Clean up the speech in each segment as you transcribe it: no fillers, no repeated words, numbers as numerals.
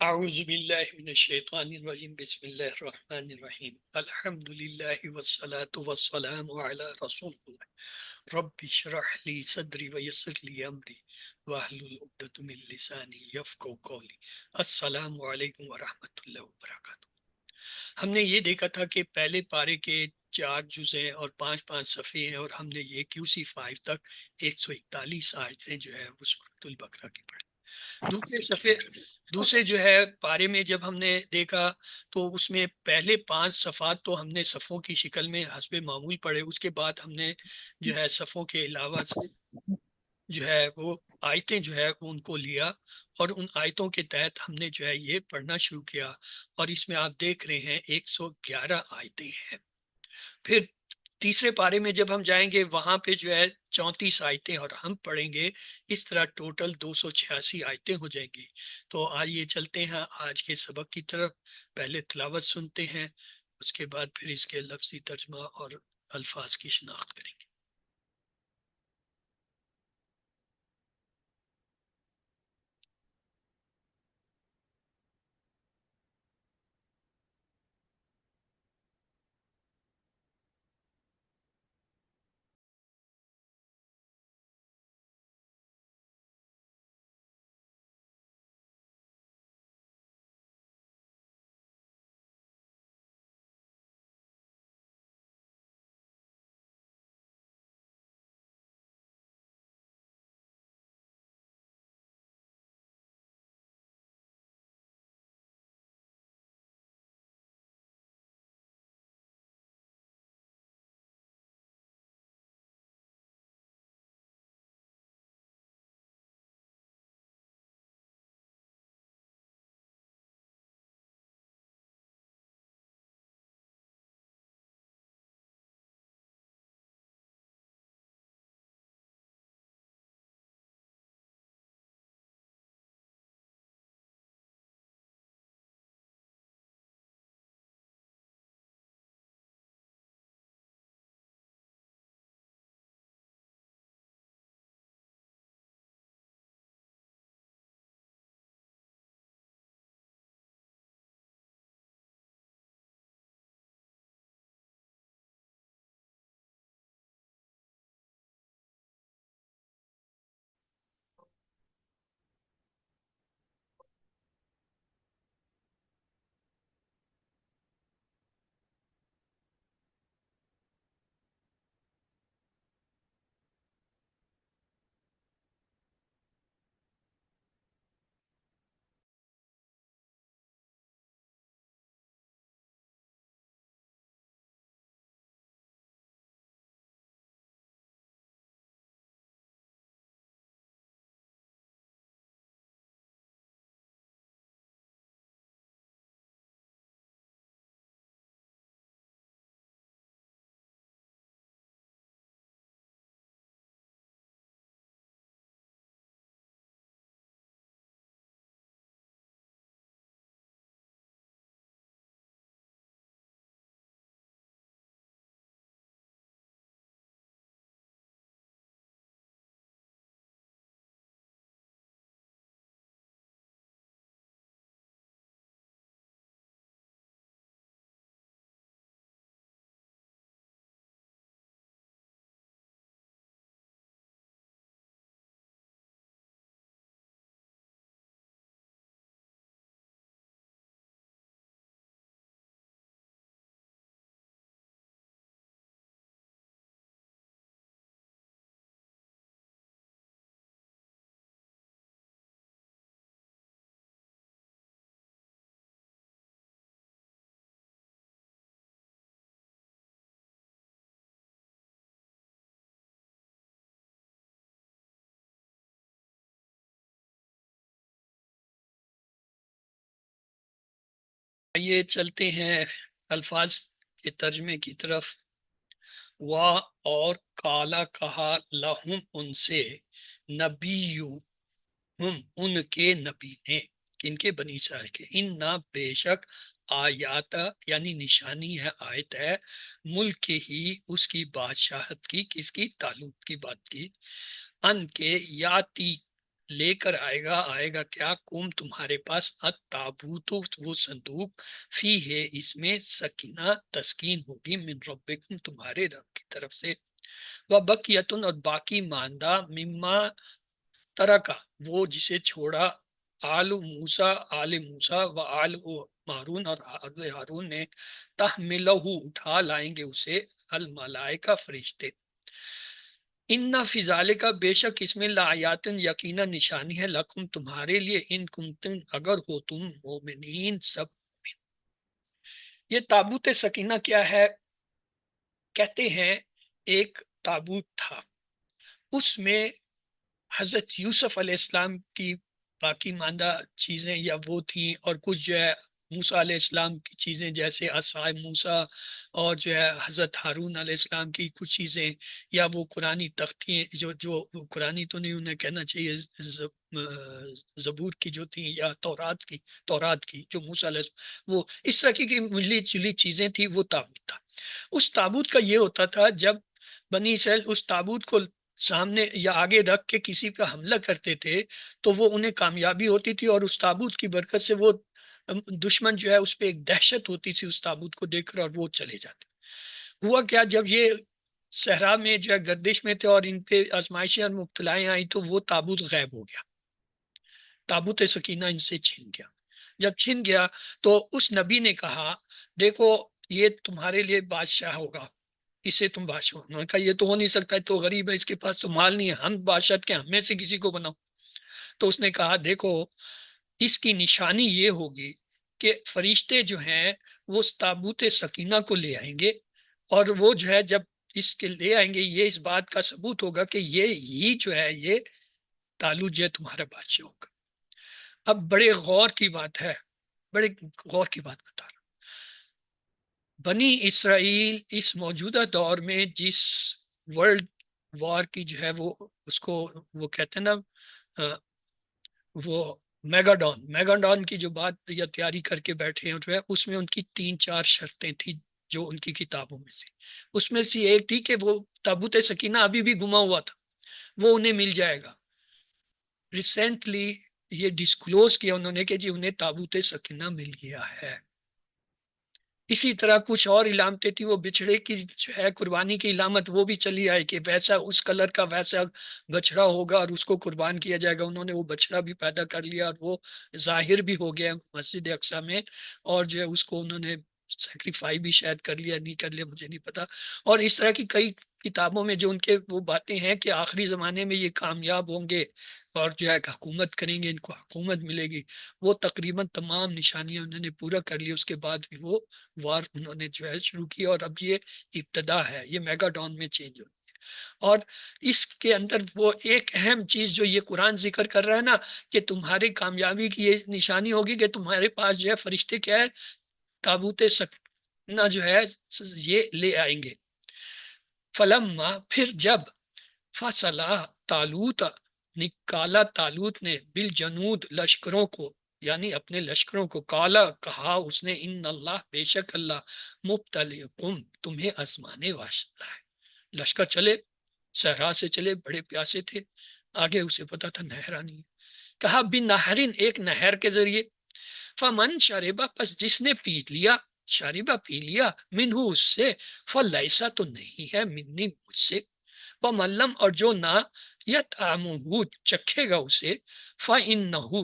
اعوذ باللہ من الشیطان الرجیم بسم اللہ الرحمن الرحیم الحمد للہ والصلاة والسلام علی رسول اللہ رب اشرح لی صدری ویسر لی امری واحلل عقدۃ من لسانی یفقهوا قولی۔ السلام علیکم ورحمۃ اللہ وبرکاتہ۔ ہم نے یہ دیکھا تھا کہ پہلے پارے کے 4 جزء اور 5 صفحے ہیں، اور ہم نے یہ QC5 تک 141 آیتیں جو ہے وہ سورۃ البقرہ کی پڑھی۔ دوسرے جو ہے پارے میں جب ہم نے دیکھا تو اس میں پہلے 5 صفحات تو ہم نے صفوں کی شکل میں حسب معمول پڑھے، اس کے بعد ہم نے جو ہے صفوں کے علاوہ سے جو ہے وہ آیتیں جو ہے ان کو لیا، اور ان آیتوں کے تحت ہم نے جو ہے یہ پڑھنا شروع کیا، اور اس میں آپ دیکھ رہے ہیں 111 آیتیں ہیں۔ پھر تیسرے پارے میں جب ہم جائیں گے وہاں پہ جو ہے 34 آیتیں اور ہم پڑھیں گے، اس طرح ٹوٹل 286 آیتیں ہو جائیں گی۔ تو آئیے چلتے ہیں آج کے سبق کی طرف۔ پہلے تلاوت سنتے ہیں، اس کے بعد پھر اس کے لفظی ترجمہ اور الفاظ کی شناخت کریں گے۔ آئیے چلتے ہیں الفاظ کے ترجمے کی طرف۔ وا اور کالا کہا لہم ان سے، نبیہم ان کے نبی نے، کن کے؟ بنی اسرائیل کے، ان نہ بے شک آیات یعنی نشانی ہے، آیت ہے، ملک کے ہی اس کی بادشاہت کی، کس کی؟ تعلق کی بات کی، ان کے یاتی لے کر آئے گا کیا کم تمہارے پاس التابوت، وہ صندوق، فی ہے اس میں سکینہ تسکین ہوگی، من ربکم تمہارے رب کی طرف سے، و بقیتن اور باقی ماندہ، مما ترکا وہ جسے چھوڑا، آل موسیٰ و آل مارون اور آل ہارون نے، تحملہ اٹھا لائیں گے اسے، الملائکہ فرشتے، ان فی ذالک بے شک اس میں لآیاتن یقینا نشانی ہے، لکم تمہارے لیے، ان کنتم اگر ہو تم مومنین سب۔ یہ تابوت سکینہ کیا ہے؟ کہتے ہیں ایک تابوت تھا، اس میں حضرت یوسف علیہ السلام کی باقی ماندہ چیزیں یا وہ تھیں، اور کچھ جو ہے موسیٰ علیہ السلام کی چیزیں جیسے عصائے موسیٰ، اور جو ہے حضرت ہارون علیہ السلام کی کچھ چیزیں، یا وہ قرآنی تختیں جو قرآنی تو نہیں انہیں کہنا چاہیے، زبور کی جو تھیں، یا تورات کی جو موسیٰ علیہ السلام، وہ اس طرح کی ملی جلی چیزیں تھیں، وہ تابوت تھا۔ اس تابوت کا یہ ہوتا تھا جب بنی اسرائیل اس تابوت کو سامنے یا آگے رکھ کے کسی پہ حملہ کرتے تھے تو وہ انہیں کامیابی ہوتی تھی، اور اس تابوت کی برکت سے وہ دشمن جو ہے اس پہ ایک دہشت ہوتی تھی اس تابوت کو دیکھ کر، اور وہ چلے جاتے۔ ہوا کیا، جب یہ صحرا میں جو ہے گردش میں تھے اور ان پہ آزمائشیں اور مبتلائیں آئی تو وہ تابوت غائب ہو گیا، تابوت سکینہ ان سے چھن گیا۔ جب چھن گیا تو اس نبی نے کہا دیکھو یہ تمہارے لیے بادشاہ ہوگا، اسے تم بادشاہ، انہوں نے کہا یہ تو ہو نہیں سکتا، تو غریب ہے، اس کے پاس تو مال نہیں ہے، ہم بادشاہ کے ہم میں سے کسی کو بناؤ۔ تو اس نے کہا دیکھو اس کی نشانی یہ ہوگی کہ فرشتے جو ہیں وہ تابوت سکینہ کو لے آئیں گے، اور وہ جو ہے جب اس کے لے آئیں گے یہ اس بات کا ثبوت ہوگا کہ یہ جو ہے یہ تالوت جو ہے تمہارا بادشاہ ہوگا۔ اب بڑے غور کی بات ہے، بڑے غور کی بات بتا رہا ہوں۔ بنی اسرائیل اس موجودہ دور میں جس ورلڈ وار کی جو ہے وہ اس کو وہ کہتے ہیں نا، وہ میگاڈون کی جو بات یا تیاری کر کے بیٹھے ہیں جو ہے، اس میں ان کی 3-4 شرطیں تھیں جو ان کی کتابوں میں سے، اس میں سے ایک تھی کہ وہ تابوت سکینہ ابھی بھی گما ہوا تھا، وہ انہیں مل جائے گا۔ ریسنٹلی یہ ڈسکلوز کیا انہوں نے کہ جی انہیں تابوت سکینہ مل گیا ہے۔ اسی طرح کچھ اور علامتیں تھیں، وہ بچڑے کی جو ہے قربانی کی علامت وہ بھی چلی آئی کہ ویسا اس کلر کا ویسا بچڑا ہوگا اور اس کو قربان کیا جائے گا۔ انہوں نے وہ بچڑا بھی پیدا کر لیا اور وہ ظاہر بھی ہو گیا مسجد اقصی میں، اور جو ہے اس کو انہوں نے سیکریفائی بھی شاید کر لیا، نہیں کر لیا مجھے نہیں پتا۔ اور اس طرح کی کئی کتابوں میں جو ان کے وہ باتیں ہیں کہ آخری زمانے میں یہ کامیاب ہوں گے اور جو ہے حکومت کریں گے، ان کو حکومت ملے گی، وہ تقریباً تمام نشانیاں انہوں نے پورا کر لی۔ اس کے بعد بھی وہ وار انہوں نے جو ہے شروع کی، اور اب یہ ابتدا ہے، یہ میگا ڈون میں چینج ہو۔ اور اس کے اندر وہ ایک اہم چیز جو یہ قرآن ذکر کر رہا ہے نا کہ تمہاری کامیابی کی یہ نشانی ہوگی کہ تمہارے پاس جو ہے فرشتے کیا ہے، تابوت سکینہ جو ہے یہ لے آئیں گے۔ فلما پھر جب فصلہ طالوت نکالا طالوت نے بالجنود لشکروں کو، یعنی اپنے لشکروں کو، کالا کہا اس نے ان اللہ بے شک اللہ مبتلیکم تمہیں آزمانے واسطہ ہے۔ لشکر چلے، صحرا سے چلے، بڑے پیاسے تھے، آگے اسے پتا تھا نہر آنی ہے، کہا بن نہرین ایک نہر کے ذریعے، فمن شربا پس جس نے پی لیا، شربا پی لیا، منہ اس سے، فلیسا تو نہیں ہے، منی مجھ سے، وملم اور جو نہ یطعمہ چکھے گا اسے، فإنہ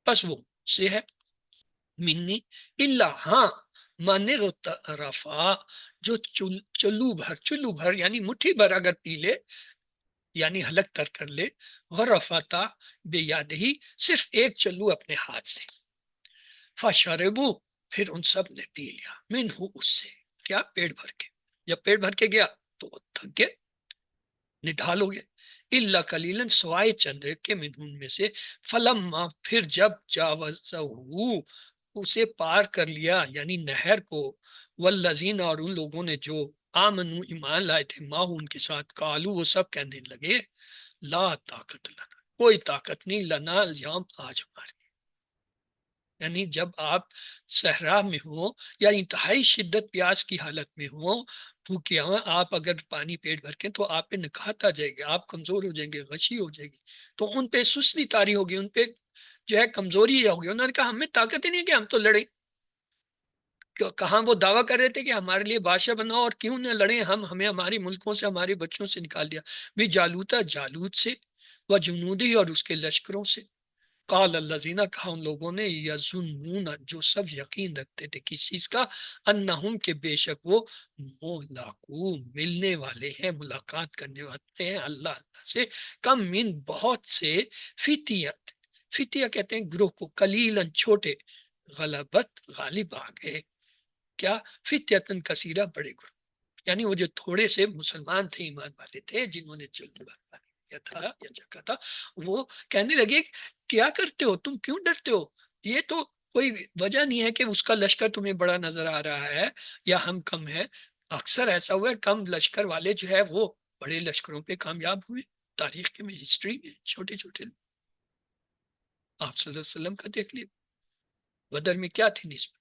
پس وہ سے ہے، منی الا ہاں من رفا جو چلو بھر یعنی مٹھی بھر اگر پی لے یعنی حلق تر کر لے، غرفتا بے یاد ہی صرف ایک چلو اپنے ہاتھ سے، فشربو پھر ان سب نے پی لیا، منہ اس سے، کیا پیٹ بھر کے، جب پیٹ بھر کے گیا تو وہ تھک گئے، نڈھال ہو گئے، اللہ کلیلن سوائے چند کے منہن میں سے، فلما پھر جب جاوزہ اسے پار کر لیا یعنی نہر کو، والذین اور ان لوگوں نے جو آمنو ایمان لائے تھے ماہ ان کے ساتھ، کالو وہ سب کہنے لگے لا طاقت لنا کوئی طاقت نہیں، لنا اليوم آج ہماری، یعنی جب آپ صحرا میں ہو یا انتہائی شدت پیاس کی حالت میں ہو، بھوکے ہوں، آپ اگر پانی پیٹ بھر کے، تو آپ پہ نکات آ جائے گی، آپ کمزور ہو جائیں گے، غشی ہو جائے گی، تو ان پہ سستی طاری ہوگی، ان پہ جو ہے کمزوری ہوگی. انہوں نے کہا ہمیں طاقت ہی نہیں ہے کہ ہم تو لڑیں. کہاں وہ دعویٰ کر رہے تھے کہ ہمارے لیے بادشاہ بناؤ، اور کیوں نہ لڑیں، ہمیں ہماری ملکوں سے، ہمارے بچوں سے نکال دیا. بھی جالوتا، جالوت سے، وہ جنودی اور اس کے لشکروں سے. قال الذین، کہا ان لوگوں نے، یظنون، جو سب یقین رکھتے تھے کس چیز کا، انہم، کہ بے شک وہ ملاقو، ملنے والے ہیں، ملاقات کرنے والے ہیں اللہ اللہ سے، کم من، بہت سے، فتیت، فتیہ کہتے ہیں گروہ کو، قلیلاً، چھوٹے، غلبت، غالب آ گئے، کیا، فتیتن کثیرہ، بڑے گروہ. یعنی وہ جو تھوڑے سے مسلمان تھے، ایمان والے تھے، جنہوں نے چل کیا تھا یا چکا تھا، وہ کہنے لگے کیا کرتے ہو تم، کیوں ڈرتے ہو، یہ تو کوئی وجہ نہیں ہے کہ اس کا لشکر تمہیں بڑا نظر آ رہا ہے یا ہم کم ہے. اکثر ایسا ہوا ہے کم لشکر والے جو ہے وہ بڑے لشکروں پہ کامیاب ہوئے. تاریخ کے میں، ہسٹری میں چھوٹے چھوٹے، آپ صلی اللہ علیہ وسلم کا دیکھ لیے، بدر میں کیا تھی نسبت،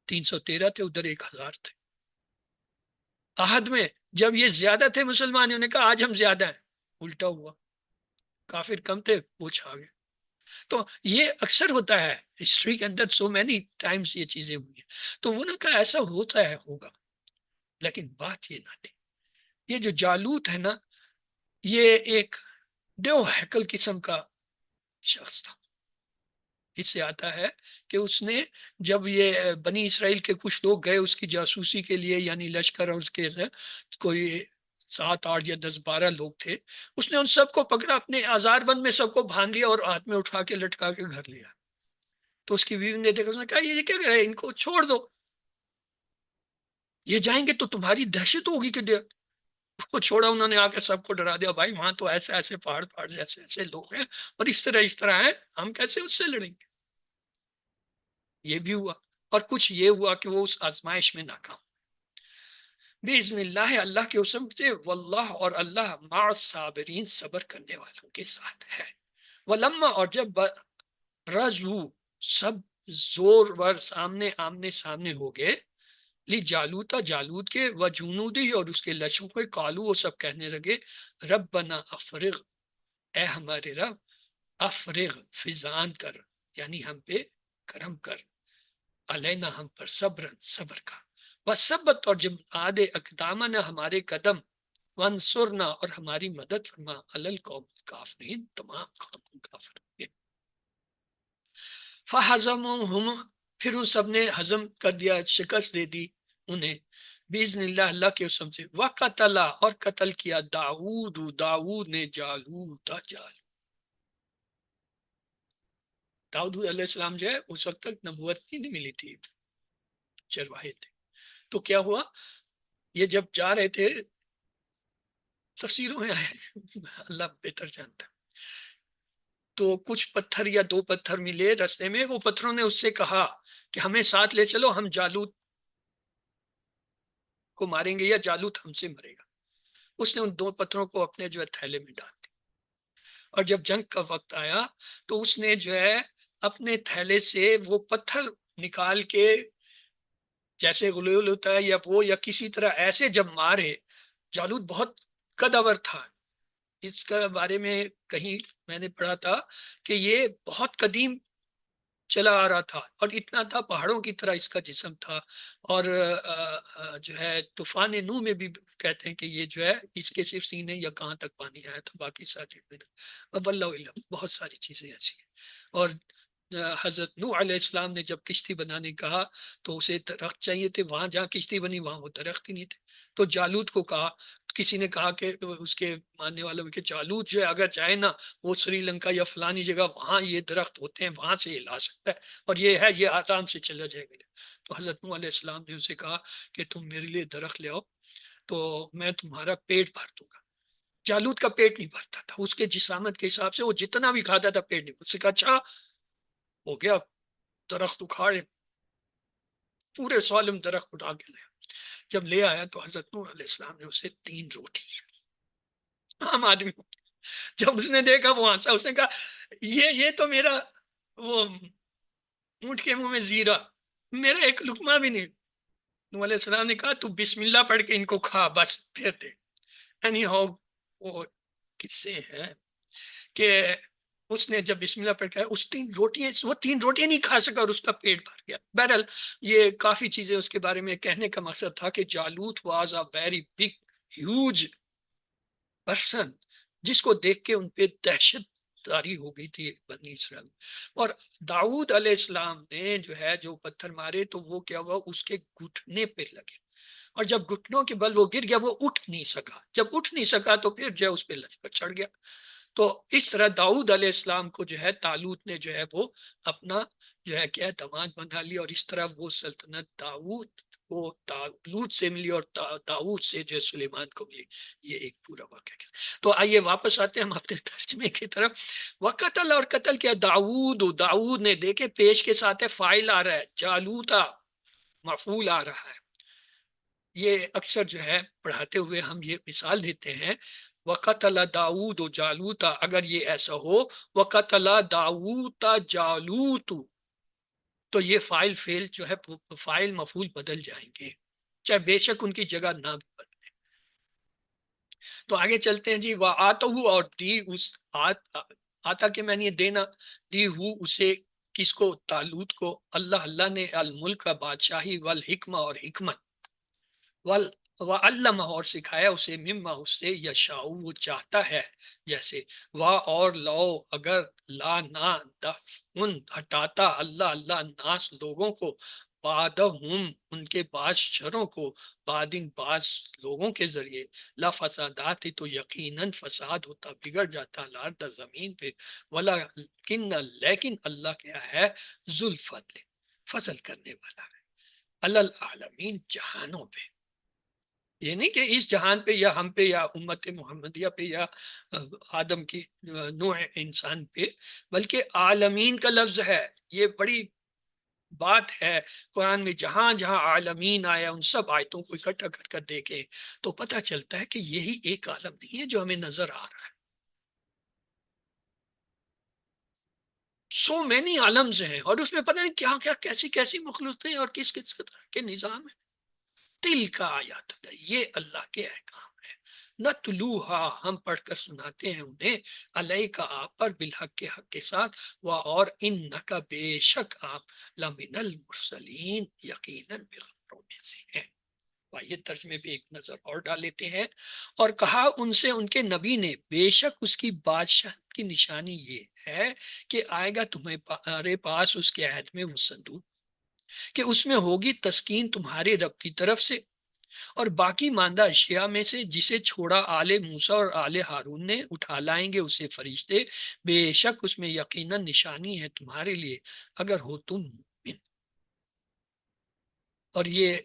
313 تھے، ادھر 1000 تھے. عہد میں جب یہ زیادہ تھے مسلمان، انہوں نے کہا آج ہم زیادہ ہیں، الٹا ہوا، کافر کم تھے، وہ چھا گئے. تو یہ اکثر ہوتا ہے ہسٹری کے اندر، سو مینی ٹائمز یہ چیزیں ہوئی ہیں. تو وہ نے کہا ایسا ہوتا ہے، ہوگا، لیکن بات یہ نہ تھی. یہ جو جالوت ہے نا، یہ ایک دیو ہیکل قسم کا شخص تھا. اس سے آتا ہے کہ اس نے، جب یہ بنی اسرائیل کے کچھ لوگ گئے اس کی جاسوسی کے لیے، یعنی لشکر، اور اس کے کوئی 7 8 یا 10 12 لوگ تھے، اس نے ان سب کو پکڑا، اپنے آزار بند میں سب کو باندھ لیا اور ہاتھ میں اٹھا کے لٹکا کے گھر لیا. تو اس کی بیوی نے دیکھا، اس نے کہا یہ کیا کر رہے ہیں، ان کو چھوڑ دو، یہ جائیں گے تو تمہاری دہشت ہوگی کہ کو چھوڑا. انہوں نے آ کے سب کو ڈرا دیا، بھائی وہاں تو ایسے ایسے پہاڑ پہاڑ ایسے ایسے لوگ ہیں، اور اس طرح ہیں، ہم کیسے اس سے لڑیں گے. یہ بھی ہوا. اور کچھ یہ ہوا کہ وہ اس آزمائش میں ناکام. باذن اللہ، اللہ کے حکم سے، واللہ، اور اللہ، مع الصابرین، صبر کرنے والوں کے ساتھ ہے. ولما، اور جب رزو، سب زور ور سامنے آمنے سامنے ہو گئے، لی جالوتا، جالوت کے، و جنودی، اور اس کے لشکروں کو، کالو، وہ سب کہنے لگے، ربنا افرغ، اے ہمارے رب، افرغ، فضان کر، یعنی ہم پہ کرم کر، علینا، ہم پر، صبر، صبر کا، وثبت، اور جب آدھے اقدامنا، ہمارے قدم، وانصرنا، اور ہماری مدد فرما، علی القوم الکافرین، تمام قوم کافر. فہزمہم، پھر ان سب نے ہزم کر دیا، شکست دے دی انہیں، باذن اللہ، اللہ کے حکم سے. وقتل، اور قتل کیا، داؤد، داؤد نے، جالوت، جالوت. داؤد علیہ السلام جو ہے اس وقت تک نبوت نہیں ملی تھی، چرواہے تھے. تو کیا ہوا، یہ جب جا رہے تھے، تفسیروں میں آئے، اللہ بہتر جانتا. تو کچھ پتھر یا 2 پتھر ملے رستے میں، وہ پتھروں نے اس سے کہا کہ ہمیں ساتھ لے چلو، ہم جالوت کو ماریں گے یا جالوت ہم سے مرے گا. اس نے ان 2 پتھروں کو اپنے جو ہے تھیلے میں ڈال دیا. اور جب جنگ کا وقت آیا تو اس نے جو ہے اپنے تھیلے سے وہ پتھر نکال کے، جیسے غلول ہوتا ہے یا وہ، یا کسی طرح ایسے جب مارے. جالوت بہت قدور تھا. اس کا بارے میں کہیں میں نے پڑھا تھا کہ یہ بہت قدیم چلا آ رہا تھا، اور اتنا تھا، پہاڑوں کی طرح اس کا جسم تھا. اور جو ہے طوفان نوح میں بھی کہتے ہیں کہ یہ جو ہے اس کے صرف سینے یا کہاں تک پانی آیا تھا، باقی ساری واللہ علم، بہت ساری چیزیں ایسی ہیں. اور حضرت نوح علیہ السلام نے جب کشتی بنانے کہا تو اسے درخت چاہیے تھے، وہاں جہاں کشتی بنی وہاں وہ درخت ہی نہیں تھے. تو جالوت کو کہا، کسی نے کہا کہ اس کے ماننے والوں کہ جالوت جو ہے اگر چاہے نا، وہ سری لنکا یا فلانی جگہ وہاں یہ درخت ہوتے ہیں، وہاں سے یہ لا سکتا ہے، اور یہ ہے، یہ آرام سے چلا جائے گا. تو حضرت نوح علیہ السلام نے اسے کہا کہ تم میرے لیے درخت لے آؤ تو میں تمہارا پیٹ بھر دوں گا. جالوت کا پیٹ نہیں بھرتا تھا، اس کے جسامت کے حساب سے وہ جتنا بھی کھاتا تھا پیٹ نہیں. اس سے کہا اچھا ہو گیا، درخت اکھاڑے، پورے سالم درخت اٹھا کے لے. جب لے آیا تو حضرت نوح علیہ السلام نے اسے 3 روٹی، عام آدمی، جب اس نے دیکھا وہ ہنسا، اس نے کہا یہ تو میرا وہ اونٹ کے منہ میں زیرہ، میرا ایک لقمہ بھی نہیں۔ نوح علیہ السلام نے کہا تو بسم اللہ پڑھ کے ان کو کھا، بس پھر دے۔ اینی ہاؤ، وہ قصے ہیں کہ اس نے جب بسم اللہ پڑھ کے اس تین روٹیاں، وہ تین روٹیاں نہیں کھا سکا اور اس کا پیٹ بھر گیا۔ بہرحال یہ کافی چیزیں اس کے بارے میں کہنے کا مقصد تھا کہ جالوت was a very big huge person, جس کو دیکھ کے ان پہ دہشت داری ہو گئی تھی بنی اسرائیل۔ اور داؤد علیہ السلام نے جو ہے جو پتھر مارے تو وہ کیا ہوا، اس کے گھٹنے پہ لگے، اور جب گھٹنوں کے بل وہ گر گیا وہ اٹھ نہیں سکا، جب اٹھ نہیں سکا تو پھر جو ہے اس پہ لشکر چڑھ گیا۔ تو اس طرح داؤد علیہ السلام کو جو ہے طالوت نے جو ہے وہ اپنا جو ہے کیا داماد بنا لیا، اور اس طرح وہ سلطنت داؤد کو طالوت سے ملی اور داؤد سے جو ہے سلیمان کو ملی۔ یہ ایک پورا واقعہ ہے۔ تو آئیے واپس آتے ہیں ہم اپنے ترجمے کی طرف۔ وقتل، اور قتل کیا داؤد، داؤد نے، دیکھے پیش کے ساتھ ہے فائل آ رہا ہے، جالوتا مفعول آ رہا ہے۔ یہ اکثر جو ہے پڑھاتے ہوئے ہم یہ مثال دیتے ہیں، وقتل داؤد و جالوتا، اگر یہ ایسا ہو وقتل داؤد جالوت، تو یہ فائل فیل جو ہے فائل مفعول بدل جائیں گے، چاہے بے شک ان کی جگہ نہ بدلے۔ تو آگے چلتے ہیں جی، وہ آتا ہوں، اور دی اس آتا کے معنی دینا، دی ہوں اسے، کس کو، طالوت کو، اللہ اللہ نے، الملک کا بادشاہی، والحکمہ اور حکمت، وَعَلَّمَ اور سکھایا اسے، مما اس سے، یشاء وہ چاہتا ہے، جیسے وا اور لو اگر، لا نہ، دفن ہٹاتا، اللہ اللہ ناس لوگوں کو، بعدہم ان کے بعض شروں کو، بعدن بعض لوگوں کے ذریعے، لا فسادات تو یقیناً فساد ہوتا، بگڑ جاتا، الارض زمین پہ، ولیکن لیکن اللہ کیا ہے، ذو الفضل فضل کرنے والا ہے، علی العالمین جہانوں پہ، یہ نہیں کہ اس جہان پہ یا ہم پہ یا امت محمدیہ پہ یا آدم کی نوع انسان پہ، بلکہ عالمین کا لفظ ہے، یہ بڑی بات ہے۔ قرآن میں جہاں جہاں عالمین آیا ان سب آیتوں کو اکٹھا کر کر دیکھیں تو پتہ چلتا ہے کہ یہی ایک عالم نہیں ہے جو ہمیں نظر آ رہا ہے، سو مینی عالمز ہیں، اور اس میں پتہ نہیں کیا کیا کیسی کیسی مخلوق ہیں اور کس کس طرح کے نظام ہیں۔ دل کا آیات ہے، یہ اللہ کے احکام ہے، نتلوہا ہم پڑھ کر سناتے ہیں انہیں، علیہ کا آپ پر، بالحق کے حق کے ساتھ، اور انکا بے شک آپ، لمن المرسلین یقیناً پیغمبروں میں سے ہیں۔ یہ ترجمے پہ ایک نظر اور ڈال لیتے ہیں۔ اور کہا ان سے ان کے نبی نے، بے شک اس کی بادشاہ کی نشانی یہ ہے کہ آئے گا تمہارے پاس اس کے عہد میں وہ صندوق، کہ اس میں ہوگی تسکین تمہارے رب کی طرف سے، اور باقی ماندہ اشیاء میں سے جسے چھوڑا آل موسیٰ اور آل ہارون نے، اٹھا لائیں گے اسے فرشتے، بے شک اس میں یقیناً نشانی ہے تمہارے لیے اگر ہو تم مومن۔ اور یہ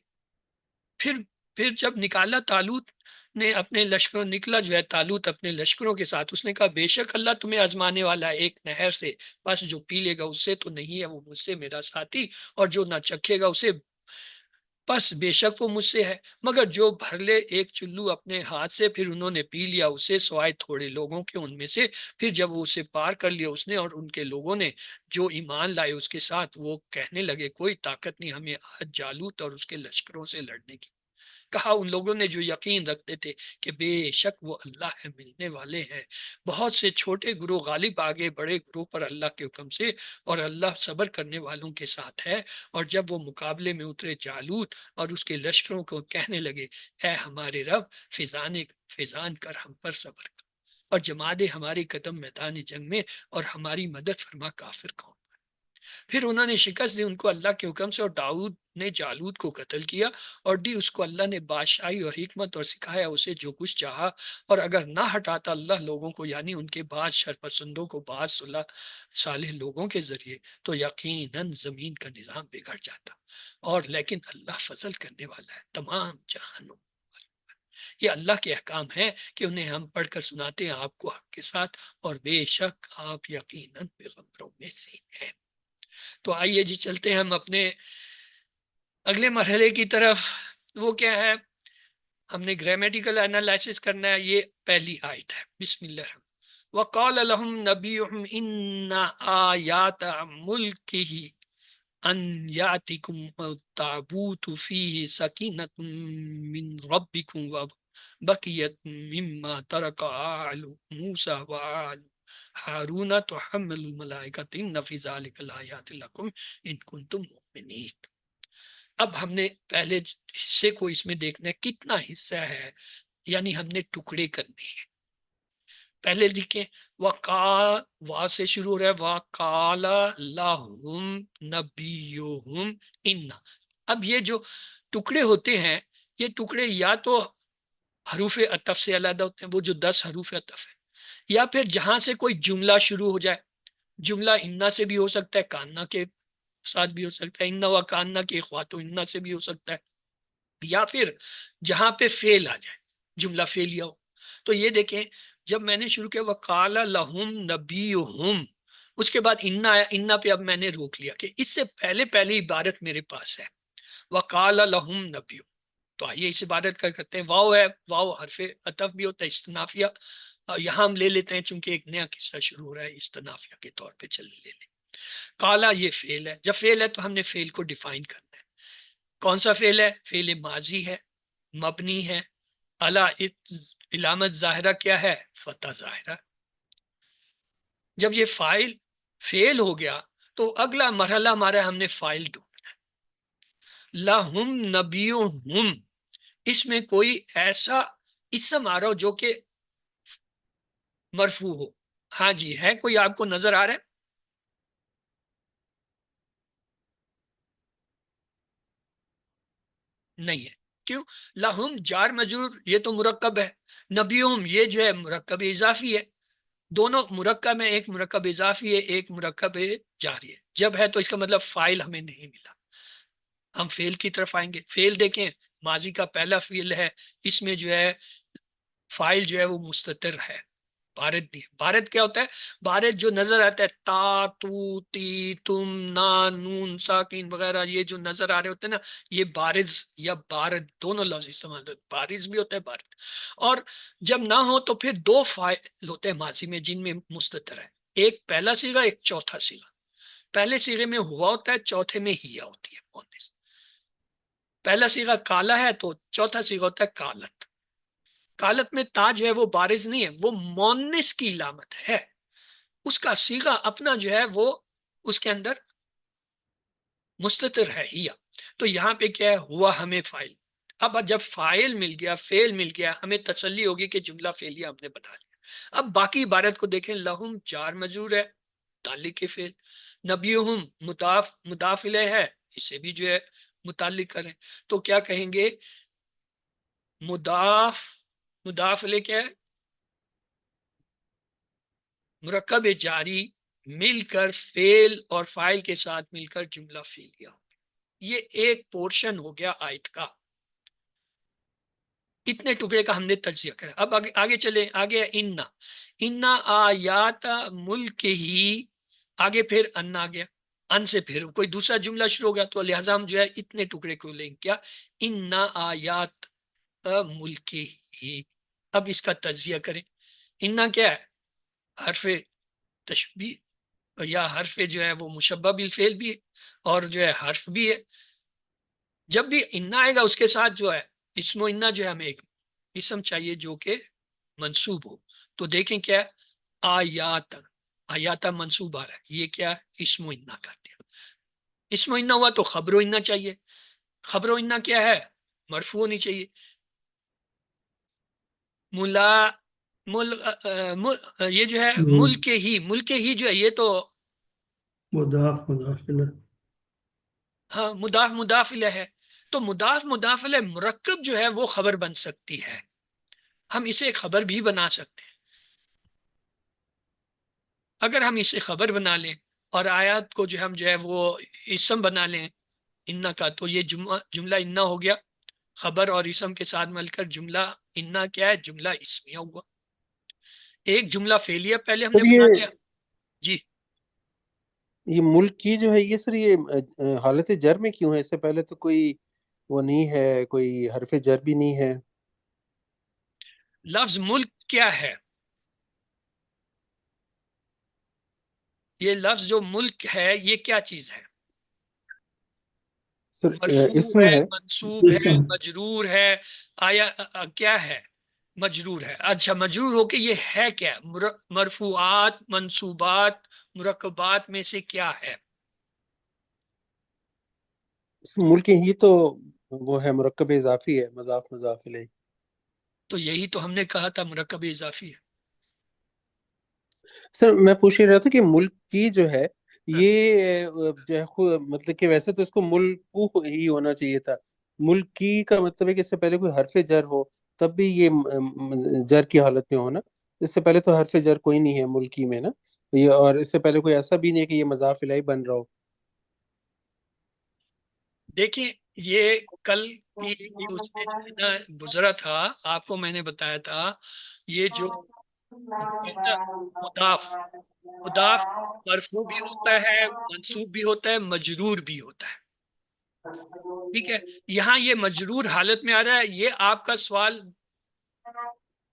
پھر پھر جب نکالا طالوت نے اپنے لشکروں، نکلا جو ہے طالوت اپنے لشکروں کے ساتھ، اس نے کہا بے شک اللہ تمہیں آزمانے والا ہے ایک نہر سے، بس جو پی لے گا اس سے تو نہیں ہے وہ مجھ سے میرا ساتھی، اور جو نہ چکھے گا اسے بس بے شک وہ مجھ سے ہے، مگر جو بھر لے ایک چلو اپنے ہاتھ سے، پھر انہوں نے پی لیا اسے سوائے تھوڑے لوگوں کے ان میں سے، پھر جب وہ اسے پار کر لیا اس نے اور ان کے لوگوں نے جو ایمان لائے اس کے ساتھ، وہ کہنے لگے کوئی طاقت نہیں ہمیں آج جالوت اور اس کے لشکروں سے لڑنے کی۔ کہا ان لوگوں نے جو یقین رکھتے تھے کہ بے شک وہ اللہ ہے، ملنے والے ہیں، بہت سے چھوٹے گروہ غالب آگے بڑے گروہ پر اللہ کے حکم سے، اور اللہ صبر کرنے والوں کے ساتھ ہے۔ اور جب وہ مقابلے میں اترے جالوت اور اس کے لشکروں کو، کہنے لگے اے ہمارے رب، فضان کر ہم پر صبر کر، اور جما دے ہماری قدم میدان جنگ میں، اور ہماری مدد فرما کافر قوم۔ پھر انہوں نے شکست دی ان کو اللہ کے حکم سے، اور داؤد نے جالوت کو قتل کیا، اور دی اس کو اللہ نے بادشاہی اور حکمت، اور سکھایا اسے جو کچھ چاہا، اور اگر نہ ہٹاتا اللہ لوگوں کو، یعنی ان کے بعض شرپسندوں کو بعض صالح لوگوں کے ذریعے، تو یقیناً زمین کا نظام بگڑ جاتا، اور لیکن اللہ فضل کرنے والا ہے تمام جہانوں۔ یہ اللہ کے احکام ہیں کہ انہیں ہم پڑھ کر سناتے ہیں آپ کو حق کے ساتھ، اور بے شک آپ یقیناً پیغمبروں میں سے ہیں۔ تو آئیے جی چلتے ہیں ہم اپنے اگلے مرحلے کی طرف۔ وہ کیا ہے، ہم نے گرامیٹیکل انالائسس کرنا ہے۔ یہ پہلی آیت ہے، بسم اللہ الرحمن۔ وقال لهم نبيهم إن آيات ملكه أن يأتكم التابوت فيه سكينة من ربكم وبقية مما ترك آل موسى وآل هارون تحمل الملائكة إن في ذلك الآيات لكم إن كنتم مؤمنين. اب ہم نے پہلے حصے کو اس میں دیکھنا ہے کتنا حصہ ہے، یعنی ہم نے ٹکڑے کرنے ہیں. پہلے دیکھیں وقال، وا سے شروع ہو رہا ہے، وقال لہم نبیہم ان. اب یہ جو ٹکڑے ہوتے ہیں، یہ ٹکڑے یا تو حروف عطف سے علیحدہ ہوتے ہیں، وہ جو 10 حروف عطف ہے، یا پھر جہاں سے کوئی جملہ شروع ہو جائے. جملہ انا سے بھی ہو سکتا ہے، کاننا کے ساتھ بھی ہو سکتا ہے، انا و کاننا کے اخوات و انا سے بھی ہو سکتا ہے، یا پھر جہاں پہ فعل آ جائے، جملہ فعلیہ ہو. تو یہ دیکھیں جب میں نے شروع کیا وقال لہم نبیہم، اس کے بعد انا آیا، انا پہ اب میں نے روک لیا کہ اس سے پہلے پہلی عبارت میرے پاس ہے وقال لہم نبیہم. تو آئیے اس عبارت کا کرتے ہیں. واو ہے، واو حرف عطف بھی ہوتا ہے، استنافیہ. یہاں ہم لے لیتے ہیں چونکہ ایک نیا قصہ شروع ہو رہا ہے، استنافیہ کے طور پہ چل لے لیں. کالا یہ فعل ہے، جب فعل ہے تو ہم نے فعل کو ڈیفائن کرنا ہے. کون سا فعل ہے؟ فعل ماضی ہے، مبنی ہے، علامت ظاہرہ کیا ہے؟ فتح ظاہرہ. جب یہ فائل فیل ہو گیا تو اگلا مرحلہ ہمارا ہم نے فائل ڈھونڈنا ہے. لہم نبیہم، اس میں کوئی ایسا اسم آ رہا ہو جو کہ مرفوع ہو. ہاں جی، ہے کوئی آپ کو نظر آ رہا ہے؟ نہیں ہے. کیوں؟ لہم جار مجرور یہ تو مرکب ہے، نبیہم یہ جو ہے مرکب اضافی ہے. دونوں مرکب میں، ایک مرکب اضافی ہے، ایک مرکب جاری ہے. جب ہے تو اس کا مطلب فائل ہمیں نہیں ملا. ہم فیل کی طرف آئیں گے. فیل دیکھیں ماضی کا پہلا فیل ہے، اس میں جو ہے فائل جو ہے وہ مستتر ہے، بارد نہیں ہے. بارد کیا ہوتا ہے؟ بارد جو نظر آتا ہے تا تو تی تم نا نون ساکین وغیرہ، یہ جو نظر آ رہے ہوتے ہیں نا، یہ بارز یا بارد دونوں لفظ استعمال ہوتے ہیں. بارز بھی ہوتا ہے، بارد. اور جب نہ ہو تو پھر دو فائل ہوتے ہیں ماضی میں جن میں مستتر ہے، ایک پہلا سیغہ، ایک چوتھا سیغہ. پہلے سیغے میں ہوا ہوتا ہے، چوتھے میں ہیا ہوتی ہے. پہلا سیغہ کالا ہے تو چوتھا سیغہ ہوتا ہے کالت. کالت میں تا جو ہے وہ بارز نہیں ہے، وہ مونس کی علامت ہے. اس کا سیغہ اپنا جو ہے وہ اس کے اندر مستتر ہے ہیا. تو یہاں پہ کیا ہے؟ ہوا ہمیں فائل. اب جب فائل مل گیا، فعل مل گیا، ہمیں تسلی ہوگی کہ جملہ فعلیہ ہم نے بنا لیا. اب باقی عبارت کو دیکھیں. لہم جار مجرور ہے، تعلق فعل. نبیہم مضاف الیہ ہے، اسے بھی جو ہے متعلق کریں. تو کیا کہیں گے؟ مضاف الیہ کیا ہے؟ مرکب جاری مل کر فعل اور فاعل کے ساتھ مل کر جملہ فعلیہ. یہ ایک پورشن ہو گیا آیت کا. اتنے ٹکڑے کا ہم نے تجزیہ کرا. اب آگے چلیں. آگے انا، انا آیات ملک ہی. آگے پھر ان آ گیا، ان سے پھر کوئی دوسرا جملہ شروع ہو گیا، تو لہٰذا ہم جو ہے اتنے ٹکڑے کو لیں. کیا؟ انا آیات ملک ہی. اب اس کا تجزیہ کریں. انا کیا ہے؟ حرف تشبیہ یا حرف جو ہے وہ مشبہ بالفعل بھی ہے اور جو ہے حرف بھی ہے. جب بھی انا آئے گا اس کے ساتھ جو ہے اسم و انا جو ہے ہمیں ایک اسم چاہیے جو کہ منصوب ہو. تو دیکھیں کیا ہے؟ آیات، آیاتا منصوب آ رہا ہے، یہ کیا ہے؟ اسم و انا کر دیا. اسم و انا ہوا تو خبر و انا چاہیے. خبر و انا کیا ہے؟ مرفوع ہونی چاہیے. ملا یہ جو ہے ملک ہی جو ہے یہ تو مضاف ہاں مضاف الیہ ہے. تو مضاف الیہ مرکب جو ہے وہ خبر بن سکتی ہے. ہم اسے خبر بھی بنا سکتے ہیں. اگر ہم اسے خبر بنا لیں اور آیات کو جو ہم جو ہے وہ اسم بنا لیں انا کا، تو یہ جملہ انا ہو گیا. خبر اور اسم کے ساتھ مل کر جملہ انا کیا ہے؟ جملہ اسمیہ ہوا. ایک جملہ فعلیہ پہلے ہم نے سر بنا لیا. جی یہ ملک کی جو ہے یہ سر یہ حالت جر میں کیوں ہے؟ اس سے پہلے تو کوئی وہ نہیں ہے، کوئی حرف جر بھی نہیں ہے. لفظ ملک کیا ہے؟ یہ لفظ جو ملک ہے یہ کیا چیز ہے؟ سر مرفوع اسم ہے، ہے. منصوب ہے، اسم مجرور ہے؟ آیا کیا ہے؟ مجرور ہے. اچھا، مجرور ہو کے یہ ہے کیا؟ مرفوعات، منصوبات، مرکبات میں سے کیا ہے؟ اسم ملک ہی تو وہ ہے، مرکب اضافی ہے، مضاف مضاف الیہ. تو یہی تو ہم نے کہا تھا مرکب اضافی ہے. سر میں پوچھ ہی رہا تھا کہ ملک کی جو ہے ہاں، یہ جو ہے مطلب کہ ویسے تو اس کو ملک ہی ہونا چاہیے تھا. ملک کی کا مطلب ہے کہ اس سے پہلے کوئی حرف جر ہو تب بھی یہ جر کی حالت میں ہونا. اس سے پہلے تو حرف جر کوئی نہیں ہے ملکی میں نا. یہ اور اس سے پہلے کوئی ایسا بھی نہیں ہے کہ یہ مضاف الیہ بن رہا ہو. دیکھیں، یہ کل کی اس میں جو ہے نا گزرا تھا، آپ کو میں نے بتایا تھا یہ جو ہے نا مضاف، مضاف مرفوع بھی ہوتا ہے، منصوب بھی ہوتا ہے، مجرور بھی ہوتا ہے. ٹھیک ہے، یہاں یہ مجرور حالت میں آ رہا ہے. یہ آپ کا سوال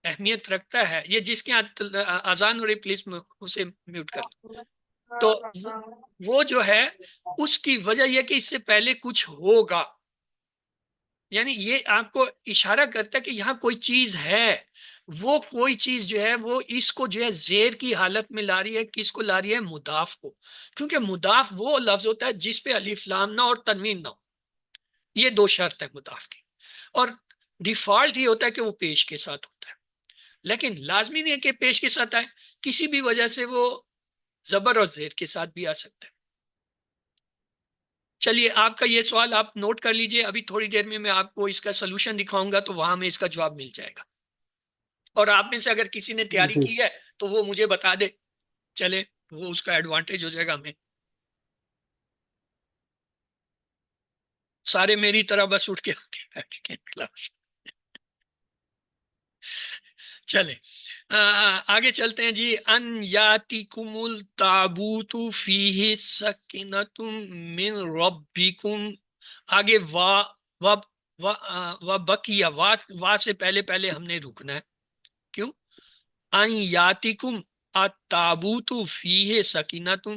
اہمیت رکھتا ہے. یہ جس کے اذان ہو رہی پلیز اسے میوٹ کر لیں. تو وہ جو ہے اس کی وجہ یہ کہ اس سے پہلے کچھ ہوگا، یعنی یہ آپ کو اشارہ کرتا ہے کہ یہاں کوئی چیز ہے. وہ کوئی چیز جو ہے وہ اس کو جو ہے زیر کی حالت میں لا رہی ہے. کس کو لا رہی ہے؟ مضاف کو. کیونکہ مضاف وہ لفظ ہوتا ہے جس پہ الف لام نہ اور تنوین نہ ہو. یہ دو شرط ہے مضاف کی. اور ڈیفالٹ یہ ہوتا ہے کہ وہ پیش کے ساتھ ہوتا ہے، لیکن لازمی نہیں ہے کہ پیش کے ساتھ آئے. کسی بھی وجہ سے وہ زبر اور زیر کے ساتھ بھی آ سکتا ہے. چلیے، آپ کا یہ سوال آپ نوٹ کر لیجئے. ابھی تھوڑی دیر میں آپ کو اس کا سلوشن دکھاؤں گا تو وہاں میں اس کا جواب مل جائے گا. اور آپ میں سے اگر کسی نے تیاری جی کی ہے تو وہ مجھے بتا دے، چلے وہ اس کا ایڈوانٹیج ہو جائے گا ہمیں. سارے میری طرح بس اٹھ کے کلاس. چلے آگے چلتے ہیں جی. ان یاتی کمل تابوت فیہ سکینت من ربکم. آگے وا و و بقیہ وا سے پہلے پہلے ہم نے رکنا ہے. کیوں؟ ان یاتکم التابوت فیہ سکینت.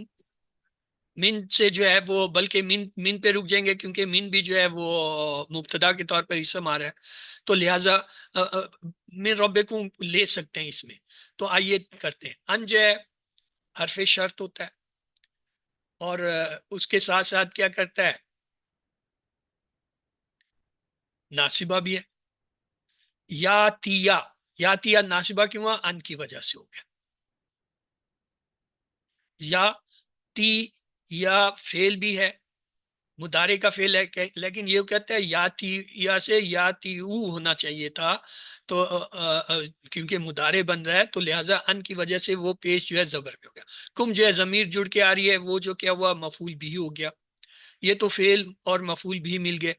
من سے جو ہے وہ بلکہ من پہ رک جائیں گے کیونکہ من بھی جو ہے وہ مبتدا کے طور پر اسم آ رہا ہے. تو لہٰذا من ربکم لے سکتے ہیں اس میں. تو آئیے کرتے ہیں. ان جو ہے حرف شرط ہوتا ہے اور اس کے ساتھ ساتھ کیا کرتا ہے؟ ناصبہ بھی ہے. یا تیا، یا تیا ناصبہ کیوں ہوا؟ ان کی وجہ سے ہو گیا. یا تی یا فعل بھی ہے، مدارے کا فعل ہے لیکن یہ کہتا ہے یا تی یا سے یا تی او ہونا چاہیے تھا. تو کیونکہ مدارے بن رہا ہے تو لہٰذا ان کی وجہ سے وہ پیش جو ہے زبر میں ہو گیا. کم جو ہے ضمیر جڑ کے آ رہی ہے وہ جو کیا ہوا؟ مفعول بھی ہو گیا. یہ تو فعل اور مفعول بھی مل گئے.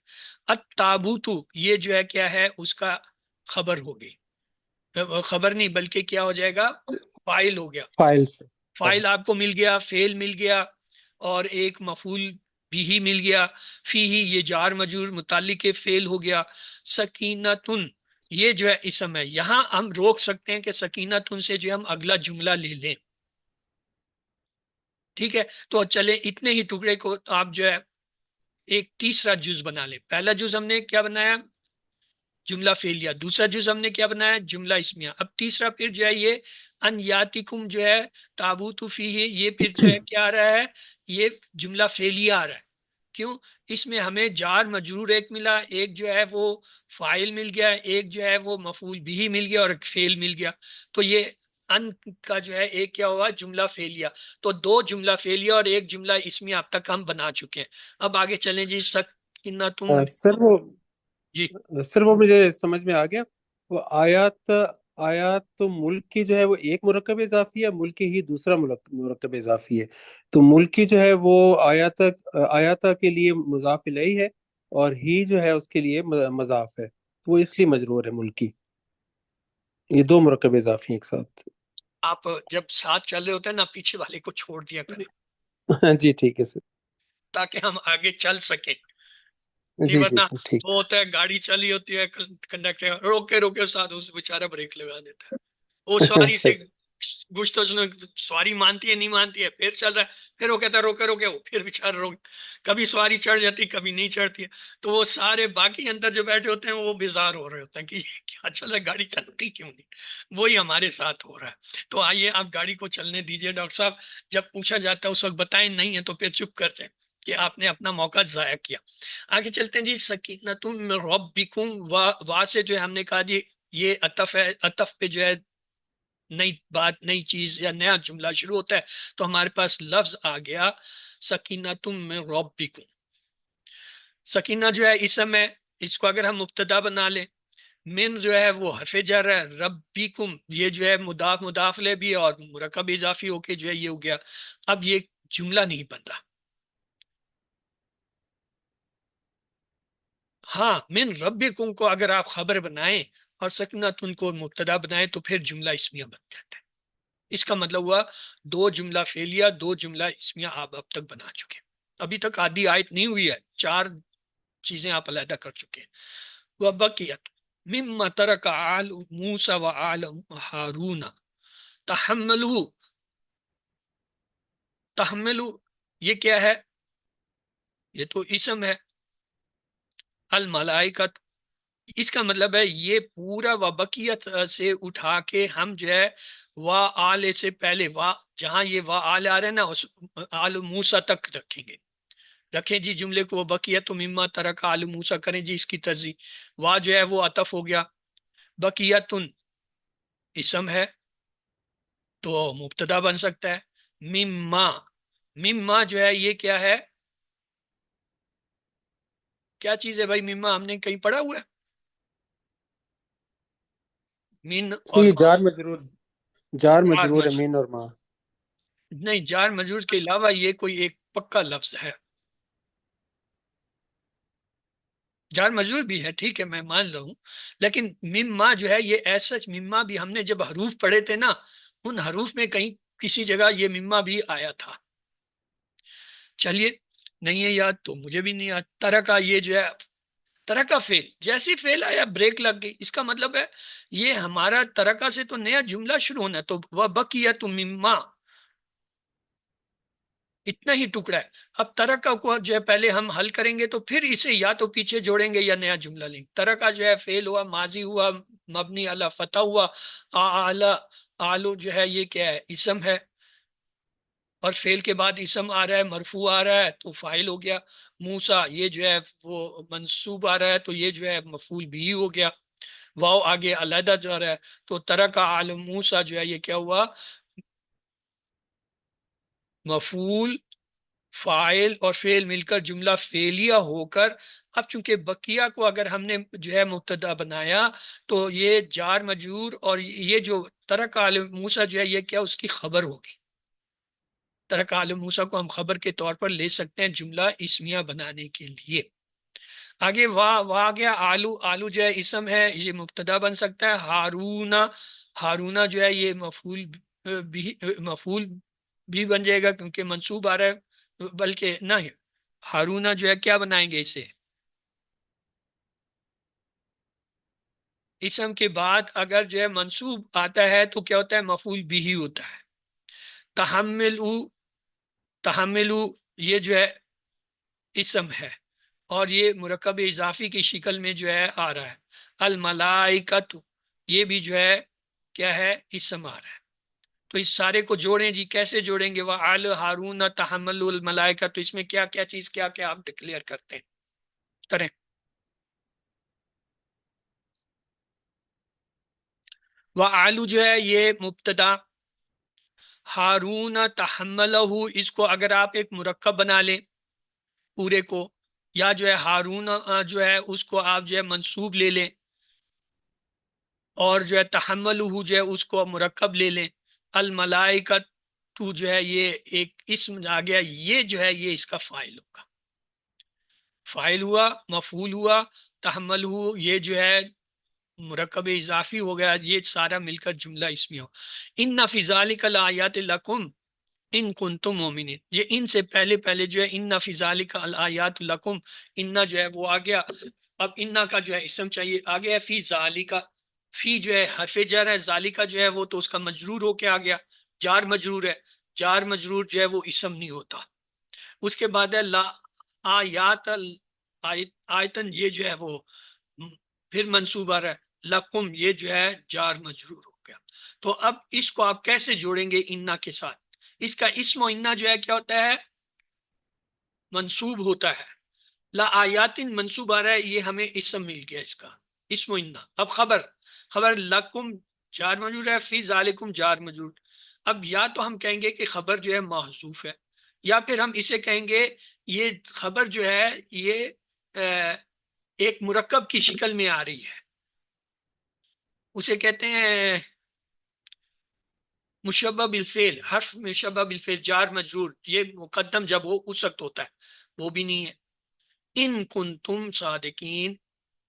التابوت یہ جو ہے کیا ہے؟ اس کا خبر ہو گئی. خبر نہیں بلکہ کیا ہو جائے گا؟ فاعل ہو گیا. فائل سے. فائل آپ کو مل گیا، فعل مل گیا، اور ایک مفعول بھی ہی مل گیا. فی ہی یہ جار مجرور متعلق فعل ہو گیا. سکینتن یہ جو ہے اسم ہے. یہاں ہم روک سکتے ہیں کہ سکینتن سے جو ہم اگلا جملہ لے لیں. ٹھیک ہے، تو چلے اتنے ہی ٹکڑے کو آپ جو ہے ایک تیسرا جز بنا لیں. پہلا جز ہم نے کیا بنایا؟ جملہ فعلیہ. دوسرا جز ہم نے کیا بنایا؟ جملہ اسمیہ. اب تیسرا پھر جو ہے یہ ان یاتکم جو ہے تابوت فیہ، یہ پھر جو ہے کیا آ رہا ہے؟ یہ جملہ فعلیہ آ رہا ہے. کیوں؟ اس میں ہمیں جار مجرور ایک ملا، ایک جو ہے وہ فاعل مل گیا، ایک جو ہے وہ مفعول بھی مل گیا اور ایک فعل مل گیا. تو یہ ان کا جو ہے ایک کیا ہوا؟ جملہ فعلیہ. تو دو جملہ فعلیہ اور ایک جملہ اسمیہ اب تک ہم بنا چکے ہیں. اب آگے چلیں جی. سکینتم. سر وہ جی سر وہ مجھے سمجھ میں آ گیا. وہ آیات آیات تو ملک کی جو ہے وہ ایک مرکب اضافی ہے، ملک ہی دوسرا مرکب اضافی ہے. تو ملک کی جو ہے وہ آیات کے لیے مضاف الیہ ہے، اور ہی جو ہے اس کے لیے مضاف ہے. وہ اس لیے مجرور ہے ملکی. یہ دو مرکب اضافی ہیں ایک ساتھ. آپ جب ساتھ چل رہے ہوتے ہیں نا پیچھے والے کو چھوڑ دیا کریں جی ٹھیک ہے سر. تاکہ ہم آگے چل سکیں. نہیں جی جی ورنہ سر ٹھیک. وہ ہوتا ہے گاڑی چلی ہوتی ہے، کنڈکٹر روکے روکے ساتھ اس بیچارہ بریک لگا دیتا ہے. وہ سواری سے سر گوشت تو اس نے سواری مانتی ہے نہیں مانتی ہے، پھر چل رہا ہے، پھر وہ کہتا ہے روکے روکے، وہ پھر بےچارا روک، کبھی سواری چڑھ جاتی کبھی نہیں چڑھتی ہے، تو وہ سارے باقی اندر جو بیٹھے ہوتے ہیں وہ بیزار ہو رہے ہوتے ہیں کہ یہ کیا چل رہا ہے، گاڑی چلتی کیوں نہیں، وہی ہمارے ساتھ ہو رہا ہے۔ تو آئیے آپ گاڑی کو چلنے دیجئے ڈاکٹر صاحب، جب پوچھا جاتا ہے اس وقت بتائیں نہیں ہے تو پھر چپ کر جائیں کہ آپ نے اپنا موقع ضائع کیا۔ آگے چلتے ہیں جی، سکینتم من ربکم، وا سے جو ہے ہم نے کہا جی یہ عطف ہے، عطف پہ جو ہے نئی بات نئی چیز یا نیا جملہ شروع ہوتا ہے، تو ہمارے پاس لفظ آ گیا سکینتم من ربکم۔ سکینہ جو ہے اسم ہے، اس کو اگر ہم مبتدا بنا لیں، من جو ہے وہ حرف جر ہے، ربکم یہ جو ہے مضاف مضاف لے بھی اور مرکب اضافی ہو کے جو ہے یہ ہو گیا۔ اب یہ جملہ نہیں بن رہا، ہاں من ربکم کو اگر آپ خبر بنائیں اور سکنتن کو مبتدا بنائیں تو پھر جملہ اسمیہ بن جاتا ہے۔ اس کا مطلب ہوا دو جملہ فعلیہ دو جملہ اسمیہ آپ اب تک بنا چکے، ابھی تک آدھی آیت نہیں ہوئی ہے، چار چیزیں آپ علیحدہ کر چکے ہیں۔ وَبَقِيَتْ مِمَّا تَرَكَ آلُ مُوسَى وَآلُ هَارُونَ تَحَمَّلُهُ، تحملو یہ کیا ہے؟ یہ تو اسم ہے، الملائکت، اس کا مطلب ہے یہ پورا وبقیت سے اٹھا کے ہم جو ہے وا آل سے پہلے وا، جہاں یہ وا آل آ رہے ہیں نا اس آل موسیٰ تک رکھیں گے، رکھیں جی جملے کو وبقیت مما ترک آل موسیٰ، کریں جی اس کی ترجیح، وا جو ہے وہ عطف ہو گیا، بقیتن اسم ہے تو مبتدا بن سکتا ہے، مما، مما جو ہے یہ کیا ہے، کیا چیز ہے بھائی مما، ہم نے کہیں پڑھا ہوا ہے من اور یہ ما، جار مجرور، جار جار مجرور ہے مجرور، مین اور ماں۔ نہیں جار مجرور کے علاوہ یہ کوئی ایک پکا لفظ ہے، جار مجرور بھی ہے ٹھیک ہے میں مان رہا ہوں، لیکن مما جو ہے یہ ایسا مما بھی ہم نے جب حروف پڑھے تھے نا ان حروف میں کہیں کسی جگہ یہ مما بھی آیا تھا، چلیے نہیں ہے یاد تو مجھے بھی نہیں یاد۔ طرح کا یہ جو ہے طرح کا فیل، جیسی فیل آیا بریک لگ گئی، اس کا مطلب ہے یہ ہمارا ترکا سے تو نیا جملہ شروع ہونا ہے، تو وہ بقیت مما اتنا ہی ٹکڑا ہے۔ اب ترکا کو جو ہے پہلے ہم حل کریں گے تو پھر اسے یا تو پیچھے جوڑیں گے یا نیا جملہ لیں گے۔ ترکا جو ہے فیل ہوا، ماضی ہوا، مبنی علی فتح ہوا، آلہ، آلو جو ہے یہ کیا ہے اسم ہے، اور فیل کے بعد اسم آ رہا ہے مرفوع آ رہا ہے تو فاعل ہو گیا، موسا یہ جو ہے وہ منصوب آ رہا ہے تو یہ جو ہے مفعول بھی ہو گیا، واو آگے علیحدہ جا رہا ہے تو ترکا آل موسا جو ہے یہ کیا ہوا، مفعول فاعل اور فعل مل کر جملہ فعلیہ ہو کر، اب چونکہ بقیہ کو اگر ہم نے جو ہے مبتدا بنایا تو یہ جار مجرور اور یہ جو ترک آل موسیٰ جو ہے یہ کیا اس کی خبر ہوگی، ترک آل موسیٰ کو ہم خبر کے طور پر لے سکتے ہیں جملہ اسمیہ بنانے کے لیے۔ آگے وا گیا، آلو، آلو جو ہے اسم ہے یہ مبتدا بن سکتا ہے، ہارونا، ہارونا جو ہے یہ بھی مفعول بھی بن جائے گا کیونکہ منصوب آ رہا ہے، بلکہ نہیں، ہارونا جو ہے کیا بنائیں گے اسے، اسم کے بعد اگر جو ہے منصوب آتا ہے تو کیا ہوتا ہے مفعول بھی ہی ہوتا ہے۔ تحملو، تحملو یہ جو ہے اسم ہے اور یہ مرکب اضافی کی شکل میں جو ہے آ رہا ہے، الملائکت یہ بھی جو ہے کیا ہے اسم آ رہا ہے، تو اس سارے کو جوڑیں جی، کیسے جوڑیں گے، وَآلُ ہارون تحمل الملائکہ، تو اس میں کیا کیا چیز کیا کیا آپ ڈکلیئر کرتے ہیں کریں۔ وَآلُ جو ہے یہ مبتدا، ہارون تحملہ اس کو اگر آپ ایک مرکب بنا لیں پورے کو، یا جو ہے ہارون جو ہے اس کو آپ جو ہے منصوب لے لیں اور جو ہے تحملہ جو ہے اس کو مرکب لے لیں، الملائکت تو جو ہے یہ ایک اسم آ گیا، یہ جو ہے یہ اس کا فاعل ہوگا، فاعل ہوا مفعول ہوا، تحمل ہو یہ جو ہے مرکب اضافی ہو گیا، یہ سارا مل کر جملہ اسمی ہو۔ ان فی ذالک الآیات لکم ان کنتم مومنین، یہ ان سے پہلے پہلے جو ہے ان فی ذالک الآیات لکم، ان جو ہے وہ آ گیا، اب ان کا جو ہے اسم چاہیے، آ گیا فی ذالک، فی جو ہے حرف جر ہے، ذالکا جو ہے وہ تو اس کا مجرور ہو کے آ گیا، جار مجرور ہے، جار مجرور جو ہے وہ اسم نہیں ہوتا۔ اس کے بعد ہے لا آیات آیتن، یہ جو ہے وہ پھر منصوب آ رہا ہے، لکم یہ جو ہے جار مجرور ہو گیا۔ تو اب اس کو آپ کیسے جوڑیں گے انا کے ساتھ؟ اس کا اسم و انا جو ہے کیا ہوتا ہے؟ منصوب ہوتا ہے۔ لا آیاتن منصوب آ رہا ہے، یہ ہمیں اسم مل گیا اس کا، اسم و انا۔ اب خبر، خبر لکم جار مجرور ہے، فی ذالکم جار مجرور۔ اب یا تو ہم کہیں گے کہ خبر جو ہے محذوف ہے، یا پھر ہم اسے کہیں گے یہ خبر جو ہے یہ ایک مرکب کی شکل میں آ رہی ہے، اسے کہتے ہیں مشبہ بالفعل، حرف مشبہ بالفعل جار مجرور، یہ مقدم جب ہو اس وقت ہوتا ہے، وہ بھی نہیں ہے۔ ان کنتم صادقین،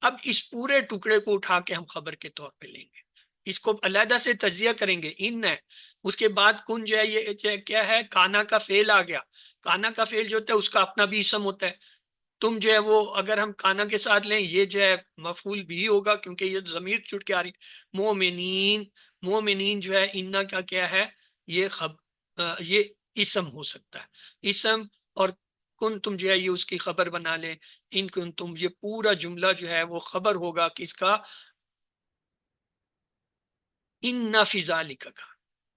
اب اس پورے ٹکڑے کو اٹھا کے ہم خبر کے طور پہ لیں گے، اس کو علیحدہ سے تجزیہ کریں گے۔ ان ہے، اس کے بعد کن جو ہے یہ کیا ہے؟ کانا کا فعل آ گیا۔ کانا کا فعل جو ہوتا ہے اس کا اپنا بھی اسم ہوتا ہے۔ تم جو ہے وہ اگر ہم کانا کے ساتھ لیں، یہ جو ہے مفعول بھی ہوگا کیونکہ یہ ضمیر چھٹ کے آ رہی۔ مومنین، مومنین جو ہے انا کا کیا ہے؟ یہ یہ اسم ہو سکتا ہے، اسم، اور کن تم جو ہے یہ اس کی خبر بنا لیں۔ ان کن تم، یہ پورا جملہ جو ہے وہ خبر ہوگا کس کا؟ ان فی ذالک کا۔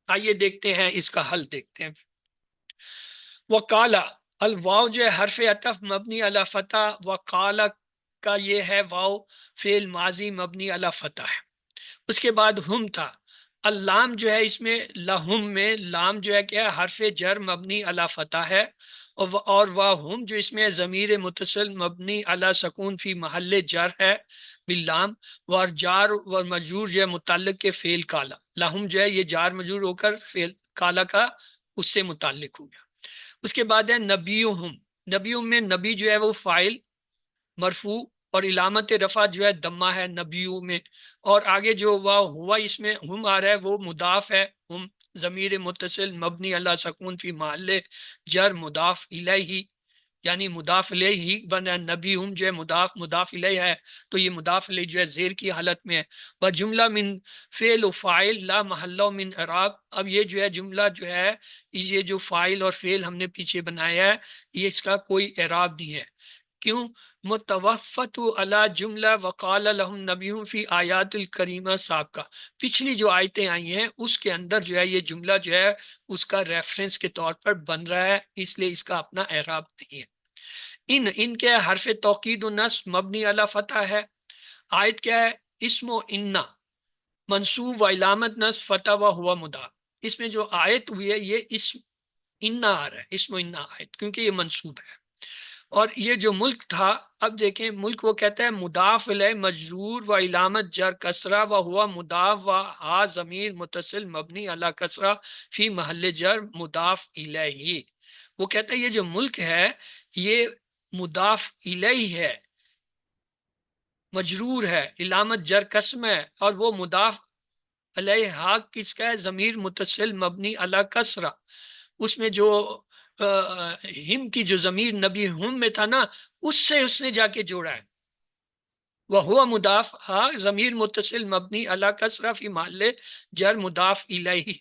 آئیے دیکھتے ہیں اس کا حل، دیکھتے ہیں۔ وقالا، الواو جو ہے حرف عطف مبنی علی فتح، وقالا کا یہ ہے واو فعل ماضی مبنی علی فتح ہے۔ اس کے بعد ہم تھا، اللام جو ہے اس میں لہم میں لام جو ہے کیا ہے؟ حرف جر مبنی علی فتح ہے، اور ہم جو اس میں ضمیر متصل مبنی علی سکون فی محل جر ہے باللام، اور جار و مجرور جو ہے متعلق کے فعل کالا، لہم جو ہے یہ جار مجرور ہو کر فعل کالا کا اس سے متعلق ہو گیا۔ اس کے بعد ہے نبیہم، نبیہم میں نبی جو ہے وہ فاعل مرفوع، اور علامت رفع جو ہے دمہ ہے نبیوں میں، اور آگے جو ہوا اس میں ہم آ رہا ہے وہ مضاف ہے، ہم ضمیر متصل مبنی اللہ سکون فی محل جر مضاف الیہ، یعنی مضاف الیہ بنا، نبی ہم جو ہے مضاف الیہ ہے، تو یہ مضاف الیہ جو ہے زیر کی حالت میں ہے۔ وہ جملہ من فعل و فاعل لا محلہ من اعراب، اب یہ جو ہے جملہ جو ہے، یہ جو فاعل اور فعل ہم نے پیچھے بنایا ہے، یہ اس کا کوئی اعراب نہیں ہے۔ کیوں؟ متوفت علی جملہ وقال لهم نبیہم فی آیات الکریمہ سابقہ، پچھلی جو آیتیں آئی ہیں اس کے اندر جو ہے یہ جملہ جو ہے اس کا ریفرنس کے طور پر بن رہا ہے، اس لیے اس کا اپنا اعراب نہیں ہے۔ ان کے حرف توکید و نصب مبنی علی فتح ہے۔ آیت کیا ہے؟ اسم و انا منصوب و علامت نصب فتح و ہوا مضاف، اس میں جو آیت ہوئی ہے یہ اسم انا آ رہا ہے، اسم و انا آیت، کیونکہ یہ منصوب ہے۔ اور یہ جو ملک تھا، اب دیکھیں ملک وہ کہتا ہے مضاف الیہ مجرور و علامت جر کسرہ و ہوا مضاف و ہا ضمیر متصل مبنی علی کسرہ فی محل جر مضاف الیہ۔ وہ کہتا ہے یہ جو ملک ہے یہ مضاف الیہ ہے، مجرور ہے، علامت جر قسم ہے، اور وہ مضاف علیہ ہا کس کا ہے؟ ضمیر متصل مبنی علی کسرہ، اس میں جو ہم کی جو ضمیر نبی ہم میں تھا نا، اس نے جا کے جوڑا ہے، وہ ہوا مضاف ہا ضمیر متصل مبنی علی کسرہ فی محل جر مضاف الیہ،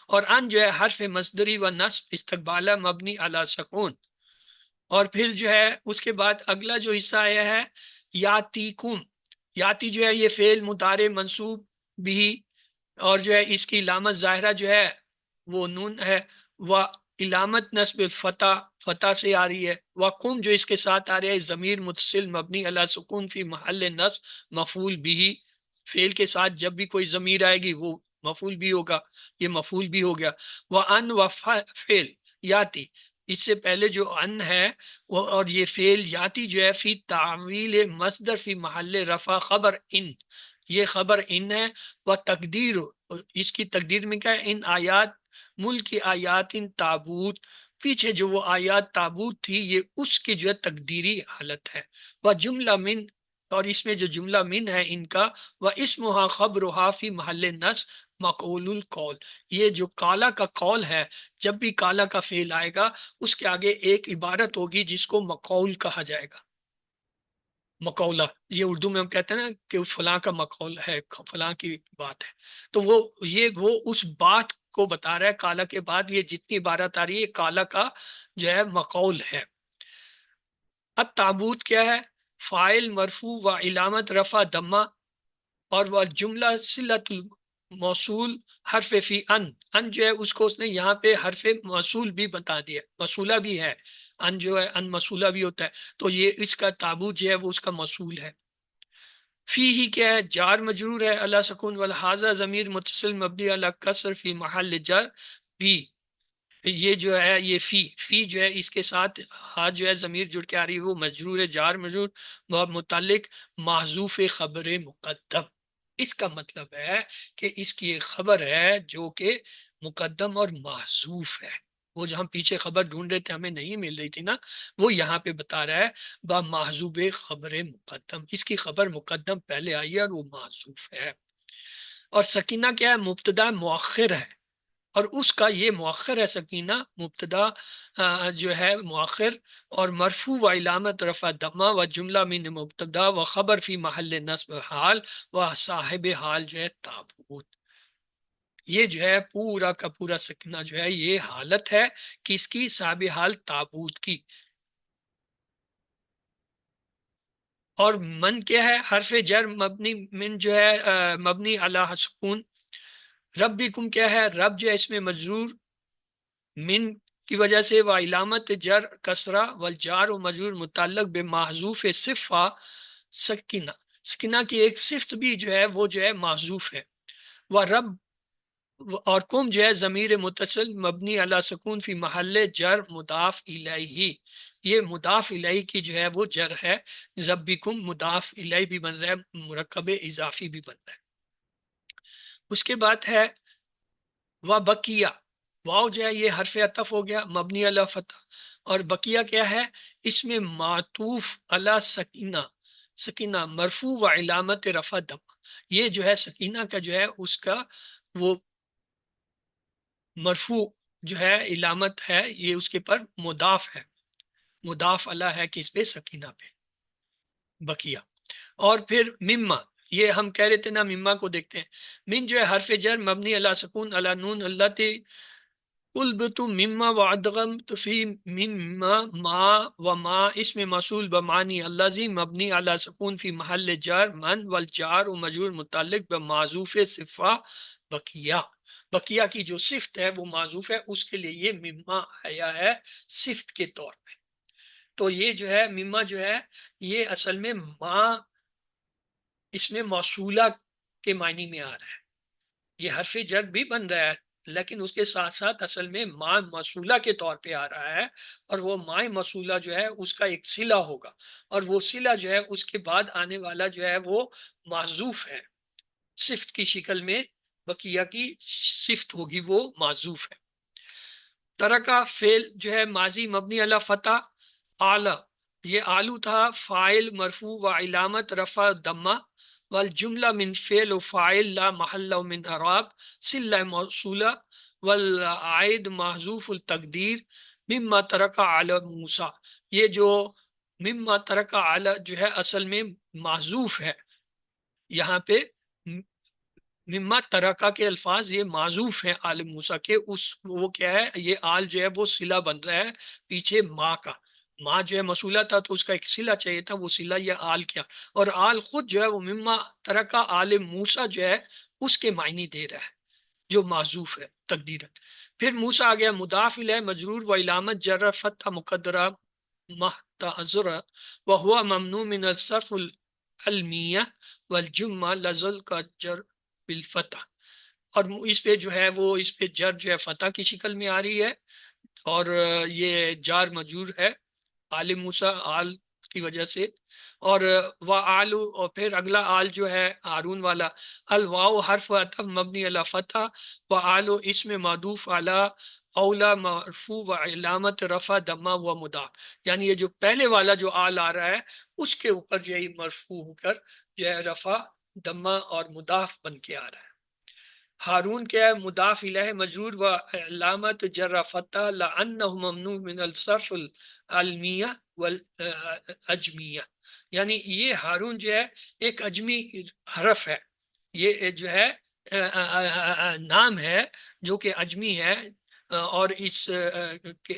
اور ان جو ہے حرف مصدری و نصب استقبالہ مبنی علی سکون۔ اور پھر جو ہے اس کے بعد اگلا جو حصہ آیا ہے یاتیکم، یاتی جو ہے یہ فعل مضارع منصوب بھی، اور جو ہے اس کی علامت ظاہرہ جو ہے وہ نون ہے، وہ علامت نصب فتح، فتح سے آ رہی ہے۔ وقم جو اس کے ساتھ آ رہا ہے ضمیر متصل مبنی علی سکون فی محل نصب مفعول بھی، فعل کے ساتھ جب بھی کوئی ضمیر آئے گی وہ مفعول بھی ہوگا، یہ مفعول بھی ہو گیا۔ وہ ان و فعل یاتی، اس سے پہلے جو ان ہے وہ، اور یہ فعل یاتی جو ہے فی تعویل مصدر فی محل رفع خبر ان، یہ خبر ان ہے۔ وہ تقدیر، اس کی تقدیر میں کیا ہے؟ ان آیات، ملک کی آیات ان تابوت، پیچھے جو وہ آیات تابوت تھی یہ اس کی جو ہے تقدیری حالت ہے۔ وہ جملہ من، اور اس میں جو جملہ من ہے ان کا، وہ اسمہا خبرہا فی محل نصب مقول القول، یہ جو کالا کا قول ہے، جب بھی کالا کا فعل آئے گا اس کے آگے ایک عبارت ہوگی جس کو مقول کہا جائے گا۔ مقولہ، یہ اردو میں ہم کہتے ہیں نا کہ اس فلاں کا مقول ہے، فلاں کی بات ہے، تو وہ اس بات کو بتا رہا ہے، کالا کے بعد یہ جتنی عبارت آ رہی ہے یہ کالا کا جو ہے مقول ہے۔ التابوت کیا ہے؟ فائل مرفوع و علامت رفع دمہ، اور وہ جملہ صلت الموصول حرف فی ان جو ہے اس کو اس نے یہاں پہ حرف موصول بھی بتا دیا، موصولہ بھی ہے، ان جو ہے ان موصولہ بھی ہوتا ہے، تو یہ اس کا تابوت جو ہے وہ اس کا موصول ہے۔ فی ہی کیا ہے؟ جار مجرور ہے، اللہ سکون والحاظہ ضمیر متصل مبنی علی کسر فی محل جر بھی، یہ جو ہے یہ فی جو ہے اس کے ساتھ ہاں جو ہے ضمیر جڑ کے آ رہی ہے وہ مجرور ہے، جار مجرور متعلق محذوف خبر مقدم۔ اس کا مطلب ہے کہ اس کی ایک خبر ہے جو کہ مقدم اور محذوف ہے، وہ جو ہم پیچھے خبر ڈھونڈ رہے تھے ہمیں نہیں مل رہی تھی نا، وہ یہاں پہ بتا رہا ہے با محذوب خبر مقدم، اس کی خبر مقدم پہلے آئی ہے اور وہ محذوف ہے۔ اور سکینہ کیا ہے؟ مبتدا مؤخر ہے، اور اس کا یہ مؤخر ہے سکینہ، مبتدا جو ہے مؤخر، اور مرفوع و علامت رفع دمہ و جملہ من مبتدا و خبر فی محل نصب حال و صاحب حال جو ہے تابوت۔ یہ جو ہے پورا کا پورا سکینہ جو ہے یہ حالت ہے کس کی؟ صاحب حال تابوت کی۔ اور من کیا ہے؟ حرف جر مبنی من جو ہے مبنی علی سکون۔ ربکم کیا ہے؟ رب جو ہے اس میں مجرور من کی وجہ سے، و علامت جر کسرہ والجار و مجرور متعلق بے محذوف صفہ سکینہ، سکینہ کی ایک صفت بھی جو ہے وہ جو ہے محذوف ہے۔ وہ رب اور کم جو ہے ضمیر متصل مبنی علی سکون فی محل جر مضاف الیہ، یہ مضاف الیہ کی جو ہے وہ جر ہے، ربکم مضاف الیہ بھی بن رہا ہے، مرکب اضافی بھی بن رہا ہے۔ اس کے بعد ہے و بقیہ، واؤ جو ہے یہ حرف عطف ہو گیا مبنی علی فتح، اور بقیہ کیا ہے؟ اس میں معطوف علی سکینہ، سکینہ مرفوع و علامت رفع دم، یہ جو ہے سکینہ کا جو ہے اس کا وہ مرفوع جو ہے علامت ہے، یہ اس کے پر مضاف ہے، مضاف علی ہے کس پہ؟ سکینہ پہ، بقیہ۔ اور پھر مما، یہ ہم کہہ رہے تھے نا مما کو دیکھتے ہیں، من جو ہے حرف جر مبنی علی سکون علی نون اللہ قلبت مما وادغمت فی مما ما و ما اسم موصول بمعنی الذی مبنی علی سکون فی محل جر من والجار و مجرور متعلق بمعذوف صفہ بقیہ، بقیہ کی جو صفت ہے وہ معذوف ہے، اس کے لیے یہ مما آیا ہے صفت کے طور پہ۔ تو یہ جو ہے مما جو ہے یہ اصل میں ما اس میں موصولہ کے معنی میں آ رہا ہے، یہ حرف جر بھی بن رہا ہے لیکن اس کے ساتھ ساتھ اصل میں ماء موصولہ کے طور پہ آ رہا ہے، اور وہ ماء موصولہ جو ہے اس کا ایک صلہ ہوگا، اور وہ صلہ جو ہے اس کے بعد آنے والا جو ہے وہ معذوف ہے، صفت کی شکل میں بقیہ کی صفت ہوگی وہ معذوف ہے۔ ترکا فعل جو ہے ماضی مبنی علی فتح، اعلی یہ آلو تھا، فاعل مرفوع و علامت رفع دمہ، والجملہ من فعل و فاعل لا محل من اعراب، صلہ موصولہ والعائد محذوف التقدیر، مما ترکا علی موسیٰ، یہ جو مما ترکا علی جو ہے اصل میں محذوف ہے، یہاں پہ مما ترکا کے الفاظ یہ معذوف ہیں آل موسیٰ کے، اس وہ کیا ہے؟ یہ آل جو ہے وہ صلہ بن رہا ہے پیچھے ماں کا، ماں جو ہے مسئولہ تھا تو اس کا ایک صلہ چاہیے تھا، وہ صلہ یہ آل کیا، اور آل خود جو ہے وہ مما ترکا آل موسیٰ جو ہے اس کے معنی دے رہا ہے جو معذوف ہے تقدیرا۔ پھر موسیٰ آ گیا مضاف الیہ مجرور و علامت جر فتح مقدرہ محتضرہ وہو ممنوع من الصرف العلمیہ والجمہ لزل کا جر بالفتح، اور اس پہ جو ہے وہ اس پہ جر جو ہے فتح کی شکل میں آ رہی ہے، اور یہ جار مجرور ہے آل موسیٰ آل کی وجہ سے، اور و آلو، اور پھر اگلا آل جو ہے ہارون والا، الواو حرف عطف مبنی علی فتح و آلو اسم معطوف علی اولا مرفوع و علامت رفع دمہ و مضاف، یعنی یہ جو پہلے والا جو آل آ رہا ہے اس کے اوپر جو ہے مرفوع ہو کر جو ہے رفع دمہ اور مضاف بن کے آ رہا ہے۔ ہارون کیا ہے؟ مضاف الیہ مجرور و علامت جر فتح لانہ ممنوع من الصرف العلمیہ والاجمیہ، یعنی یہ ہارون جو ہے ایک اجمی حرف ہے، یہ جو ہے نام ہے جو کہ اجمی ہے، اور اس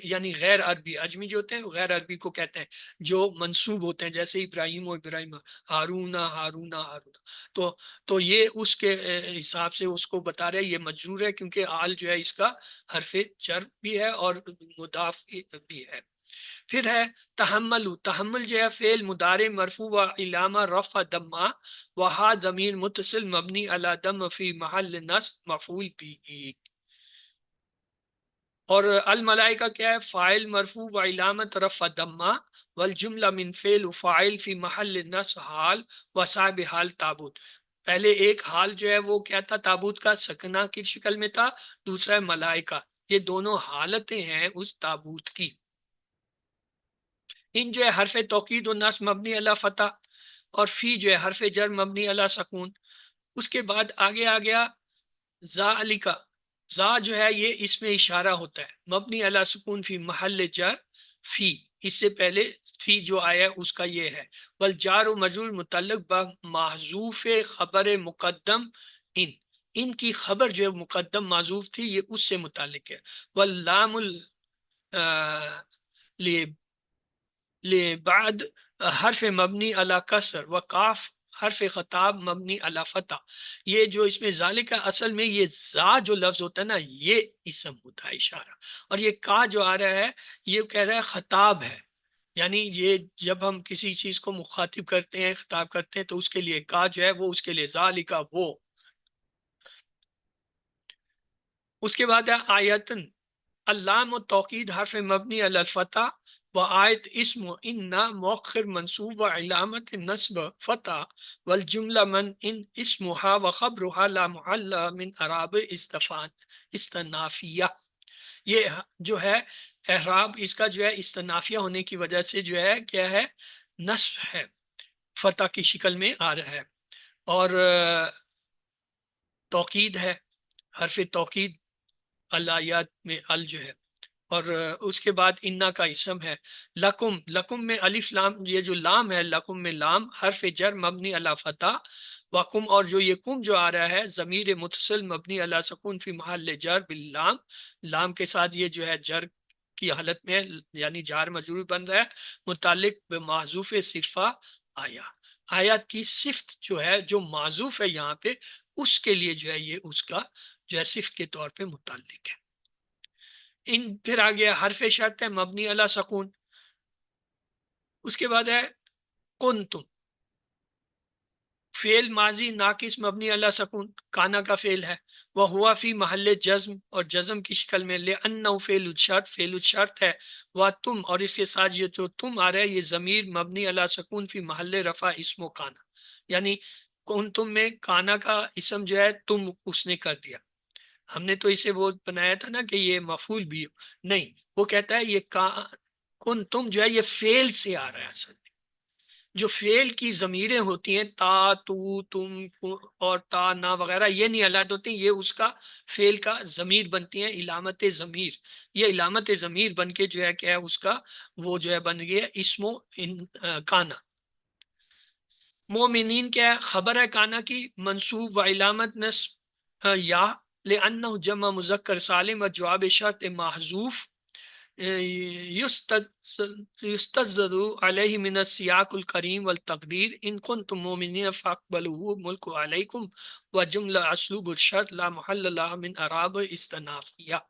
یعنی غیر عربی، اجمی جو ہوتے ہیں غیر عربی کو کہتے ہیں جو منسوب ہوتے ہیں، جیسے ابراہیم و ابراہیم، ہارونا ہارونا ہارونا، تو یہ اس کے حساب سے اس کو بتا رہے یہ مجرور ہے، کیونکہ آل جو ہے اس کا حرف جر بھی ہے اور مضاف بھی ہے۔ پھر ہے تحمل، تحمل جو ہے فعل مضارع مرفوع و علامہ رفع دمہ، وہا ضمیر متصل مبنی علی دم فی محل نصب مفعول بھی۔ اور الملائکہ کیا ہے؟ فاعل مرفوع و علامت رفع دمہ، والجملہ من فعل و فاعل فی محل نصب حال و صاحب حال تابوت۔ پہلے ایک حال جو ہے وہ کیا تھا؟ تابوت کا سکنہ کی شکل میں تھا، دوسرا ہے ملائکہ، یہ دونوں حالتیں ہیں اس تابوت کی۔ ان جو ہے حرف توکید و نصب مبنی علی فتح، اور فی جو ہے حرف جر مبنی علی سکون۔ اس کے بعد آگے آ گیا زا علی کا، زا جو ہے یہ اس میں اشارہ ہوتا ہے، مبنی علی سکون فی محل جر فی، اس سے پہلے فی جو آیا اس کا یہ ہے، والجار و مجرور متعلق محذوف خبر مقدم ان کی خبر جو ہے مقدم معذوف تھی، یہ اس سے متعلق ہے۔ واللام بعد حرف مبنی علی کسر و کاف حرف خطاب مبنی علی فتح۔ یہ جو اس میں ذالک کا اصل میں یہ زا جو لفظ ہوتا ہے نا، یہ اسم ہوتا ہے اشارہ، اور یہ کا جو آ رہا ہے یہ کہہ رہا ہے خطاب ہے، یعنی یہ جب ہم کسی چیز کو مخاطب کرتے ہیں، خطاب کرتے ہیں، تو اس کے لیے کا جو ہے وہ اس کے لیے ذالک وہ۔ اس کے بعد ہے آیتن، اللام و توقید حرف مبنی علی الفتح و آیت اسم ان مؤخر منصوب و علامت نصب فتح والجملہ من ان اسمها و خبرها لا محل من اعراب استنافیہ۔ یہ جو ہے اعراب اس کا جو ہے استنافیہ ہونے کی وجہ سے جو ہے کیا ہے؟ نصب ہے، فتح کی شکل میں آ رہا ہے، اور توقید ہے، حرف توقید الایات میں ال جو ہے، اور اس کے بعد انا کا اسم ہے۔ لکم، لکم میں الف لام، یہ جو لام ہے لکم میں لام حرف جر مبنی علی فتح، وکم اور جو یہ کم جو آ رہا ہے ضمیر متصل مبنی علی سکون فی محل جر باللام، لام کے ساتھ یہ جو ہے جر کی حالت میں یعنی جار مجرور بن رہا ہے، متعلق بمحذوف صفہ آیا، آیات کی صفت جو ہے جو معذوف ہے یہاں پہ اس کے لیے جو ہے یہ اس کا جو ہے صفت کے طور پہ متعلق ہے۔ ان پھر آ گیا حرف شرط ہے مبنی علی سکون۔ اس کے بعد ہے کنتم، فعل ماضی ناقص مبنی علی سکون، کانا کا فعل ہے، وہ ہوا فی محل جزم، اور جزم کی شکل میں لأنہ فعل الشرط، فعل الشرط ہے، وہ تم اور اس کے ساتھ یہ جو تم آ رہا ہے یہ ضمیر مبنی علی سکون فی محل رفع اسم و کانا، یعنی کنتم میں کانا کا اسم جو ہے تم اس نے کر دیا، ہم نے تو اسے وہ بنایا تھا نا کہ یہ مفعول بھی نہیں، وہ کہتا ہے یہ کن تم جو ہے یہ فعل سے آ رہا ہے، اصل میں جو فعل کی ضمیریں ہوتی ہیں تا تو تم اور تا نا وغیرہ یہ نہیں علامت ہوتی، یہ اس کا فعل کا ضمیر بنتی ہیں، علامت ضمیر، یہ علامت ضمیر بن کے جو ہے کیا ہے اس کا وہ جو ہے بن گیا اسم و کانا۔ مومنین کیا ہے؟ خبر ہے کانا کی، منصوب و علامت نصب یا لأنه جمع مذکر سالم و جواب شرط محذوف یستزد علیہ من السیاق الکریم والتقدیر ان کنتم مومنین فاقبلوه ملک علیکم وجملہ اسلوب الشرط لا محل لها من اعراب استنافیہ،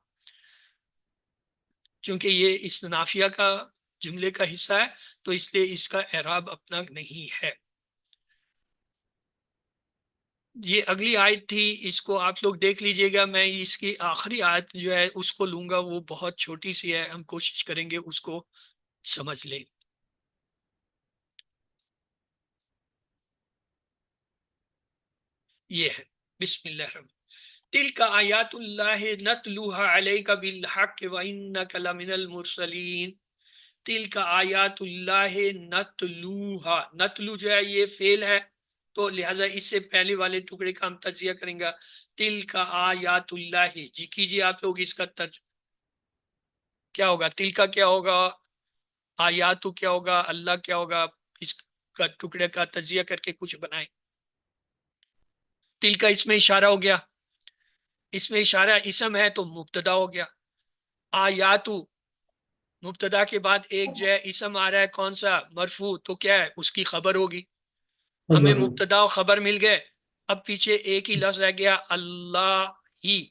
چونکہ یہ استنافیہ کا جملے کا حصہ ہے تو اس لیے اس کا اعراب اپنا نہیں ہے۔ یہ اگلی آیت تھی، اس کو آپ لوگ دیکھ لیجئے گا، میں اس کی آخری آیت جو ہے اس کو لوں گا، وہ بہت چھوٹی سی ہے، ہم کوشش کریں گے اس کو سمجھ لیں۔ یہ ہے بسم اللہ الرحمن تلک آیات اللہ نتلوها علیک بالحق وانک لمن المرسلین۔ تلک آیات اللہ نتلوها، نتلو جو ہے یہ فعل ہے تو لہٰذا اس سے پہلے والے ٹکڑے کا ہم تجزیہ کریں گا، تلک آیات اللہ، جی کیجیے آپ لوگ اس کا کیا ہوگا؟ تلک کیا ہوگا؟ آیاتو کیا ہوگا، اللہ کیا ہوگا، اس کا ٹکڑے کا تجزیہ کر کے کچھ بنائیں. تل کا اس میں اشارہ ہو گیا، اس میں اشارہ اسم ہے تو مبتدا ہو گیا. آیاتو مبتدا کے بعد ایک جو ہے اسم آ رہا ہے کون سا، مرفوع، تو کیا ہے اس کی خبر ہوگی. ہمیں خبر. مبتدا و خبر مل گئے. اب پیچھے ایک ہی لفظ رہ گیا، اللہ ہی.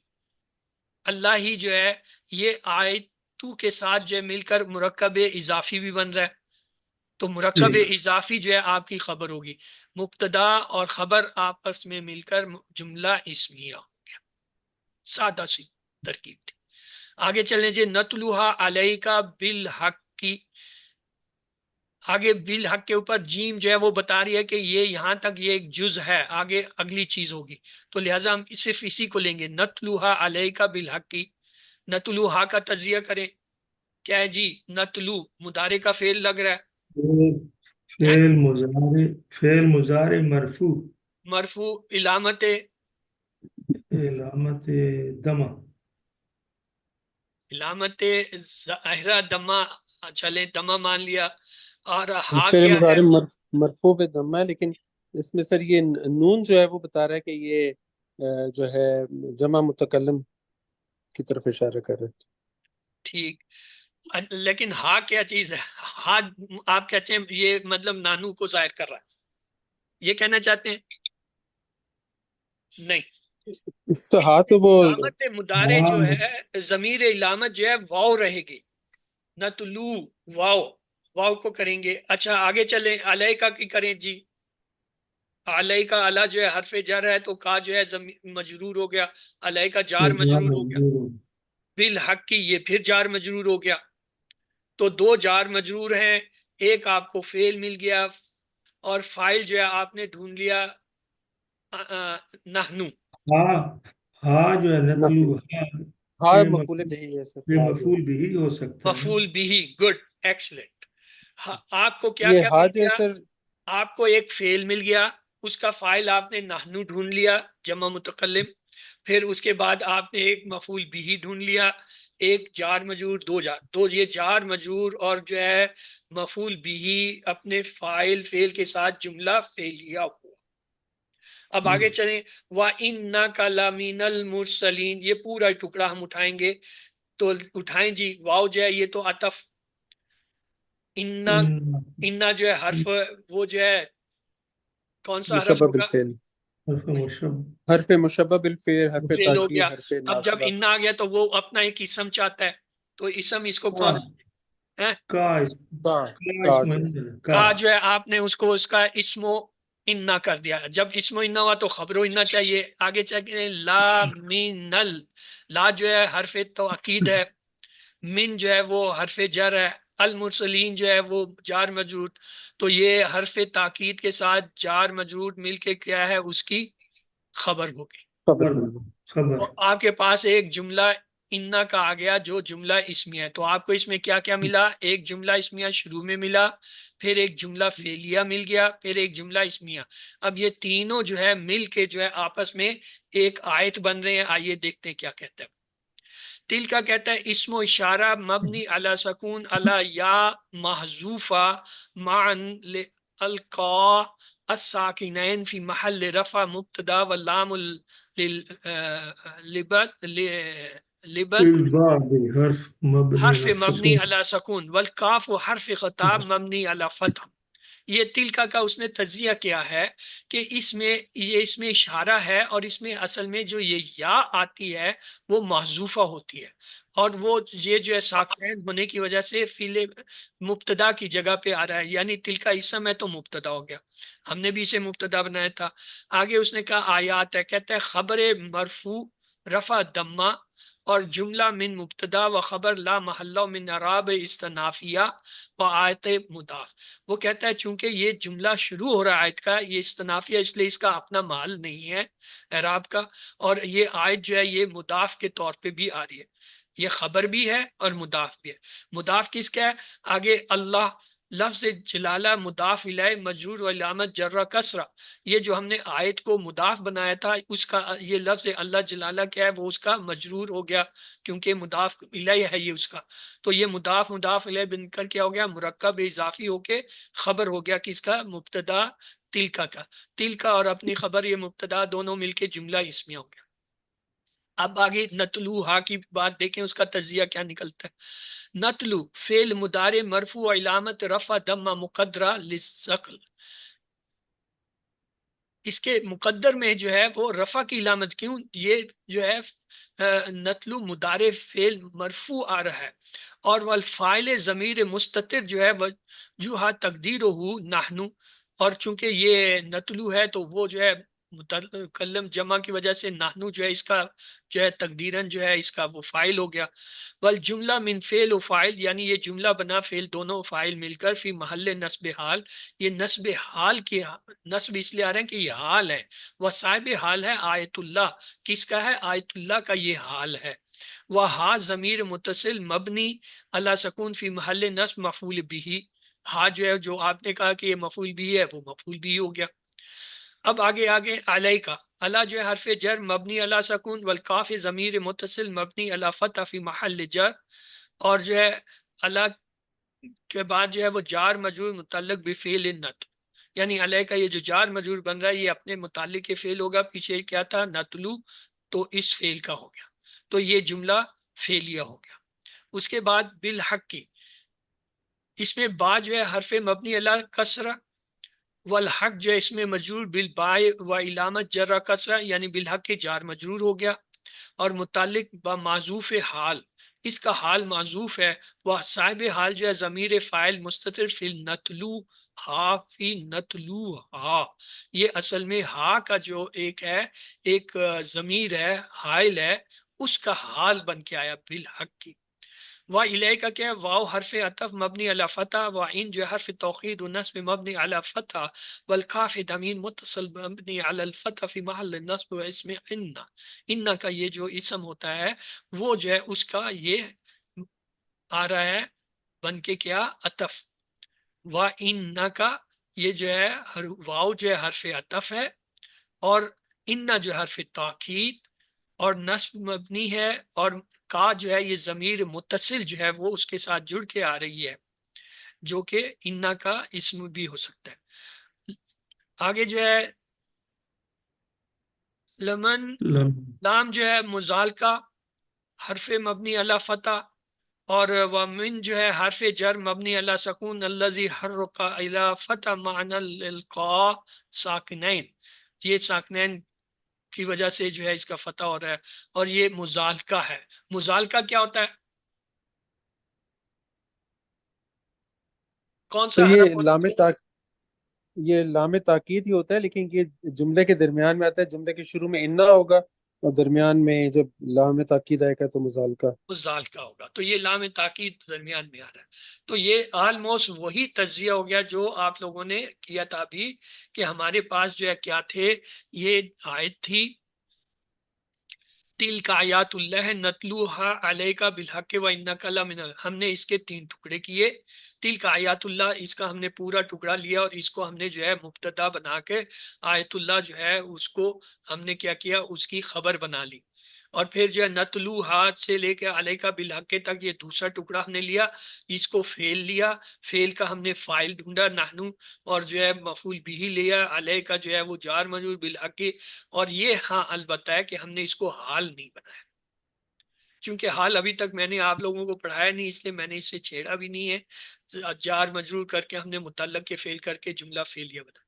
اللہ ہی جو ہے یہ آیتو کے ساتھ جو ہے مل کر مرکب اضافی بھی بن رہا ہے. تو مرکب ٹھیک. اضافی جو ہے آپ کی خبر ہوگی. مبتدا اور خبر آپس میں مل کر جملہ اسمیہ ہو گیا. سادہ سی ترکیب تھی. آگے چلیں جی، نتلوہا علیکا بالحق کی. آگے بالحق کے اوپر جیم جو ہے وہ بتا رہی ہے کہ یہ یہاں تک یہ ایک جز ہے، آگے اگلی چیز ہوگی. تو لہٰذا ہم صرف اسی کو لیں گے، نتلوہا علیکا بالحق کی. نتلوہا کا تجزیہ کریں. کیا ہے جی، نتلو مضارع کا فعل لگ رہا ہے. فعل مضارع، فعل مضارع مرفوع، مرفوع علامت، علامت دمہ. علامت ظاہرہ دمہ. چلے دمہ مان لیا. اور ہا فعل کیا ہے، مضارع مرفوع پہ ضمہ ہے، لیکن اس میں سر یہ نون جو ہے وہ بتا رہا ہے کہ یہ جو ہے جمع متکلم کی طرف اشارہ کر رہے ہیں. ٹھیک. لیکن ہا کیا چیز ہے، ہا آپ کہتے ہیں یہ مطلب نانو کو ظاہر کر رہا ہے، یہ کہنا چاہتے ہیں؟ نہیں. اس تو اس ہاں میں تو وہ علامت مضارع ہاں جو ہے ضمیر علامت جو ہے واو رہے گی. نتلو واو، واو کو کریں گے. اچھا آگے چلیں، علیکا کی کریں جی. علیکا علا جو ہے حرف جر ہے تو کا جو ہے مجرور ہو گیا، علیکا جار مجرور ہو گیا. بالحق کی یہ پھر جار مجرور ہو گیا. تو دو جار مجرور ہیں، ایک آپ کو فعل مل گیا اور فائل جو ہے آپ نے ڈھونڈ لیا نحنو. ہاں. ہاں جو ہے نہ نتلو ہاں، ہاں یہ مقولے مفعول، نہیں ہے سر، یہ ہاں جو ہے مفعول بھی ہو سکتا ہے. مفعول بھی، گڈ، ایکسلنٹ. آپ کو کیا یہ کیا ہاں مل جو ہے گیا، سر. آپ کو ایک فعل مل گیا، اس کا فائل آپ نے نحنو ڈھونڈ لیا جمع متکلم. پھر اس کے بعد آپ نے ایک مفعول بھی ڈھونڈ لیا، ایک جار مجرور، دو جار، دو یہ جار مجرور اور جو ہے مفعول بھی اپنے فائل فعل کے ساتھ جملہ فعلیہ ہوا. اب آگے چلیں، وَإِنَّكَ لَمِنَ الْمُرْسَلِينَ، یہ پورا ٹکڑا ہم اٹھائیں گے. تو اٹھائیں جی، واو جو ہے یہ تو عطف، انا، ان انا جو ہے حرف، وہ جو ہے کون سا حرف مشبہ ہوگا، بالفعل، حرف مشبہ. حرف مشبہ بالفعل، حرف فعل ہو گیا. تاکید، حرف اب جب ناصبہ. انا آ گیا تو وہ اپنا ایک اسم چاہتا ہے، تو اسم اس کو کا کون سا ہے، کا کا کا کا اسم جو ہے کا. کا جو ہے آپ نے اس کو اس کا اسم و انا کر دیا. جب اسم و انا ہوا تو خبر و انا چاہیے. آگے چاہیے لا من ال، لا جو ہے حرف توکید ہے، من جو ہے وہ حرف جر ہے، المرسلین جو ہے وہ جار مجرور. تو یہ حرف تاکید کے ساتھ جار مجرور مل کے کیا ہے، اس کی خبر ہو گئی. خبر خبر، بن گئی. خبر. تو آپ کے پاس ایک جملہ انا کا آ گیا جو جملہ اسمیہ ہے. تو آپ کو اس میں کیا کیا ملا، ایک جملہ اسمیہ شروع میں ملا، پھر ایک جملہ فعلیہ مل گیا، پھر ایک جملہ اسمیہ. اب یہ تینوں جو ہے مل کے جو ہے آپس میں ایک آیت بن رہے ہیں. آئیے دیکھتے ہیں کیا کہتا ہے. تل کا کہتا ہے اسم و اشارہ مبنی علی سکون علی یا محذوفہ معن القا الساکنین فی محل رفع مبتدا واللام لبت لبت البعض حرف مبني حرف على مبنی السكون. علی سکون والکاف و حرف خطاب مبنی علی فتح. یہ تلکا کا اس نے تجزیہ کیا ہے کہ اس میں یہ اس میں اشارہ ہے اور اس میں اصل میں جو یہ یا آتی ہے وہ محذوفہ ہوتی ہے، اور وہ یہ جو ہے ساکنین ہونے کی وجہ سے فعل مبتدا کی جگہ پہ آ رہا ہے. یعنی تلکا اسم ہے تو مبتدا ہو گیا، ہم نے بھی اسے مبتدا بنایا تھا. آگے اس نے کہا آیات ہے، کہتا ہے خبر مرفوع رفع دمہ اور جملہ من مبتدا و خبر لا محلہ من اعراب استنافیہ و آیت مضاف. وہ کہتا ہے چونکہ یہ جملہ شروع ہو رہا ہے آیت کا، یہ استنافیہ، اس لیے اس کا اپنا محل نہیں ہے اعراب کا، اور یہ آیت جو ہے یہ مضاف کے طور پہ بھی آ رہی ہے. یہ خبر بھی ہے اور مضاف بھی ہے. مضاف کس کا ہے، آگے اللہ لفظ جلالہ مضاف الیہ مجرور و علامت جرہ کسرہ، یہ جو ہم نے آیت کو مضاف بنایا تھا اس کا یہ لفظ اللہ جلالہ کیا ہے وہ اس کا مجرور ہو گیا کیونکہ مضاف الیہ ہے یہ اس کا، تو یہ مضاف الیہ بن کر کیا ہو گیا مرکب اضافی ہو کے خبر ہو گیا کس کا، مبتدا تلکا کا، تلکا اور اپنی خبر یہ مبتدا دونوں مل کے جملہ اسمیہ ہو گیا۔ اب آگے نتلو ہا کی بات دیکھیں اس کا تجزیہ کیا نکلتا ہے۔ نتلو فعل مضارع مرفوع علامت رفع ضمہ مقدرہ للثقل، اس کے مقدر میں جو ہے وہ رفع کی علامت کیوں، یہ جو ہے نتلو مضارع فعل مرفوع آ رہا ہے اور والفاعل ضمیر مستتر جو ہے وجوہا تقدیرہ نحنو، اور چونکہ یہ نتلو ہے تو وہ جو ہے متکلم جمع کی وجہ سے نحنو جو ہے اس کا جو ہے تقدیرن جو ہے اس کا وہ فاعل ہو گیا، والجملہ من فعل و فاعل یعنی یہ جملہ بنا فعل دونوں فاعل مل کر فی محل نصب حال، یہ نصب حال کی نصب اس لیے آ رہے ہیں کہ یہ حال ہے، وہ صاحب حال ہے آیت اللہ، کس کا ہے، آیت اللہ کا یہ حال ہے، وہ ہا ضمیر متصل مبنی اللہ سکون فی محل نصب مفعول بھی، ہا جو ہے جو آپ نے کہا کہ یہ مفعول بھی ہے وہ مفعول بھی ہو گیا۔ اب آگے علیہ کا، اللہ جو ہے حرف جر مبنی اللہ سکون والکاف ضمیر متصل مبنی اللہ فتح فی محل جر، اور جو ہے اللہ کے بعد جو ہے وہ جار مجرور متعلق بفعل نت، یعنی علیہ کا یہ جو جار مجرور بن رہا ہے یہ اپنے متعلق کے فعل ہوگا، پیچھے کیا تھا نتلو، تو اس فعل کا ہو گیا، تو یہ جملہ فعلیہ ہو گیا۔ اس کے بعد بالحق کی، اس میں با جو ہے حرف مبنی اللہ کسرہ، والحق جو ہے اس میں مجرور بالباء و علامت جرہ کسرہ یعنی بالحق کے جار مجرور ہو گیا، اور متعلق بمعذوف حال، اس کا حال معذوف ہے، وہ صاحب حال جو ہے ضمیر فاعل مستتر فی نتلو ہا فی نتلو ہا، یہ اصل میں ہا کا جو ایک ہے ایک ضمیر ہے حائل ہے اس کا حال بن کے آیا بالحق کی۔ و الیہ کا کیا ہے، واو حرف عطف مبنی علی فتح، و ان جو حرف توقید و نصب مبنی علی فتح، والکاف ضمیر متصل مبنی علی الفتح فی محل نصب و اسم ان کا یہ جو اسم ہوتا ہے وہ جو ہے اس کا یہ آ رہا ہے بن کے کیا عطف، و ان کا یہ جو ہے واو جو ہے حرف عطف ہے اور ان جو حرف تاکید اور نصب مبنی ہے، اور کا جو ہے یہ ضمیر متصل جو ہے وہ اس کے ساتھ جڑ کے آ رہی ہے جو کہ انا کا اسم بھی ہو سکتا ہے۔ آگے جو ہے لمن، لم لام جو ہے مزالکا حرف مبنی علی فتح، اور ومن جو ہے حرف جر مبنی علی سکون الذی حرک علی فتح معنی القاء ساکنین، یہ ساکنین کی وجہ سے جو ہے اس کا فتح ہو رہا ہے، اور یہ مزالکہ ہے۔ مزالکہ کیا ہوتا ہے، کون تو سا حرف یہ ہوتا یہ لام تاکید ہی ہوتا ہے، لیکن یہ جملے کے درمیان میں آتا ہے، جملے کے شروع میں انا ہوگا اور درمیان میں جب لام تاکید آئے گا تو مزالکہ۔ ہے، مزالکہ ہوگا، تو یہ لام تاکید درمیان میں آ رہا ہے، تو یہ آلموسٹ وہی تجزیہ ہو گیا جو آپ لوگوں نے کیا تھا ابھی، کہ ہمارے پاس جو ہے کیا تھے، یہ آیت تھی تلک آیات اللہ نتلوہا علیک بالحق و انک لمن، ہم نے اس کے تین ٹکڑے کیے، تلک آیات اللہ اس کا ہم نے پورا ٹکڑا لیا اور اس کو ہم نے جو ہے مبتدا بنا کے آیت اللہ جو ہے اس کو ہم نے کیا کیا اس کی خبر بنا لی، اور پھر جو ہے نتلوہا سے لے کے علیک بالحق تک یہ دوسرا ٹکڑا ہم نے لیا، اس کو فعل لیا، فعل کا ہم نے فاعل ڈھونڈا نحنو، اور جو ہے مفعول بھی لیا، علیہ کا جو ہے وہ جار مجرور بالحق، اور یہ ہاں البتہ ہے کہ ہم نے اس کو حال نہیں بنایا، چونکہ حال ابھی تک میں نے آپ لوگوں کو پڑھایا نہیں اس لیے میں نے اسے چھیڑا بھی نہیں ہے، جار مجرور کر کے ہم نے متعلق کے فعل کر کے جملہ فعلیہ بنا،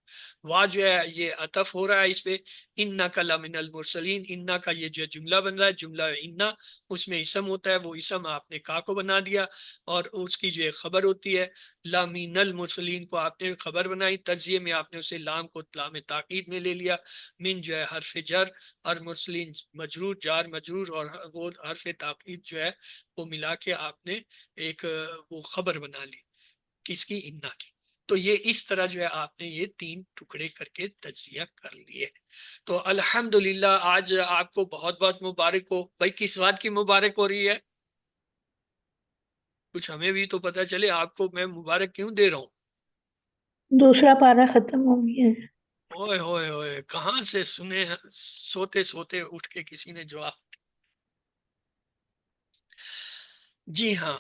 واہ جو ہے یہ عطف ہو رہا ہے اس پہ، انا کا لمن المرسلین، انا کا یہ جو جملہ بن رہا ہے جملہ انا، اس میں اسم ہوتا ہے، وہ اسم آپ نے کا کو بنا دیا، اور اس کی جو ایک خبر ہوتی ہے لامین المرسلین کو آپ نے خبر بنائی، تجزیے میں آپ نے اسے لام کو لام تاکید میں لے لیا، من جو ہے حرف جر اور مرسلین مجرور جار مجرور اور وہ حرف تاکید جو ہے وہ ملا کے آپ نے ایک وہ خبر بنا لی کس کی، انا کی، تو یہ اس طرح جو ہے آپ نے یہ تین ٹکڑے کر کے تجزیہ کر لیے، تو الحمدللہ آج آپ کو بہت بہت مبارک ہو بھائی، کس بات کی مبارک ہو رہی ہے، کچھ ہمیں بھی تو پتا چلے، آپ کو میں مبارک کیوں دے رہا ہوں؟ دوسرا پارا ختم ہو گیا ہے۔ اوئے ہوئے ہوئے، کہاں سے سنے، سوتے سوتے اٹھ کے کسی نے جواب۔ جی ہاں،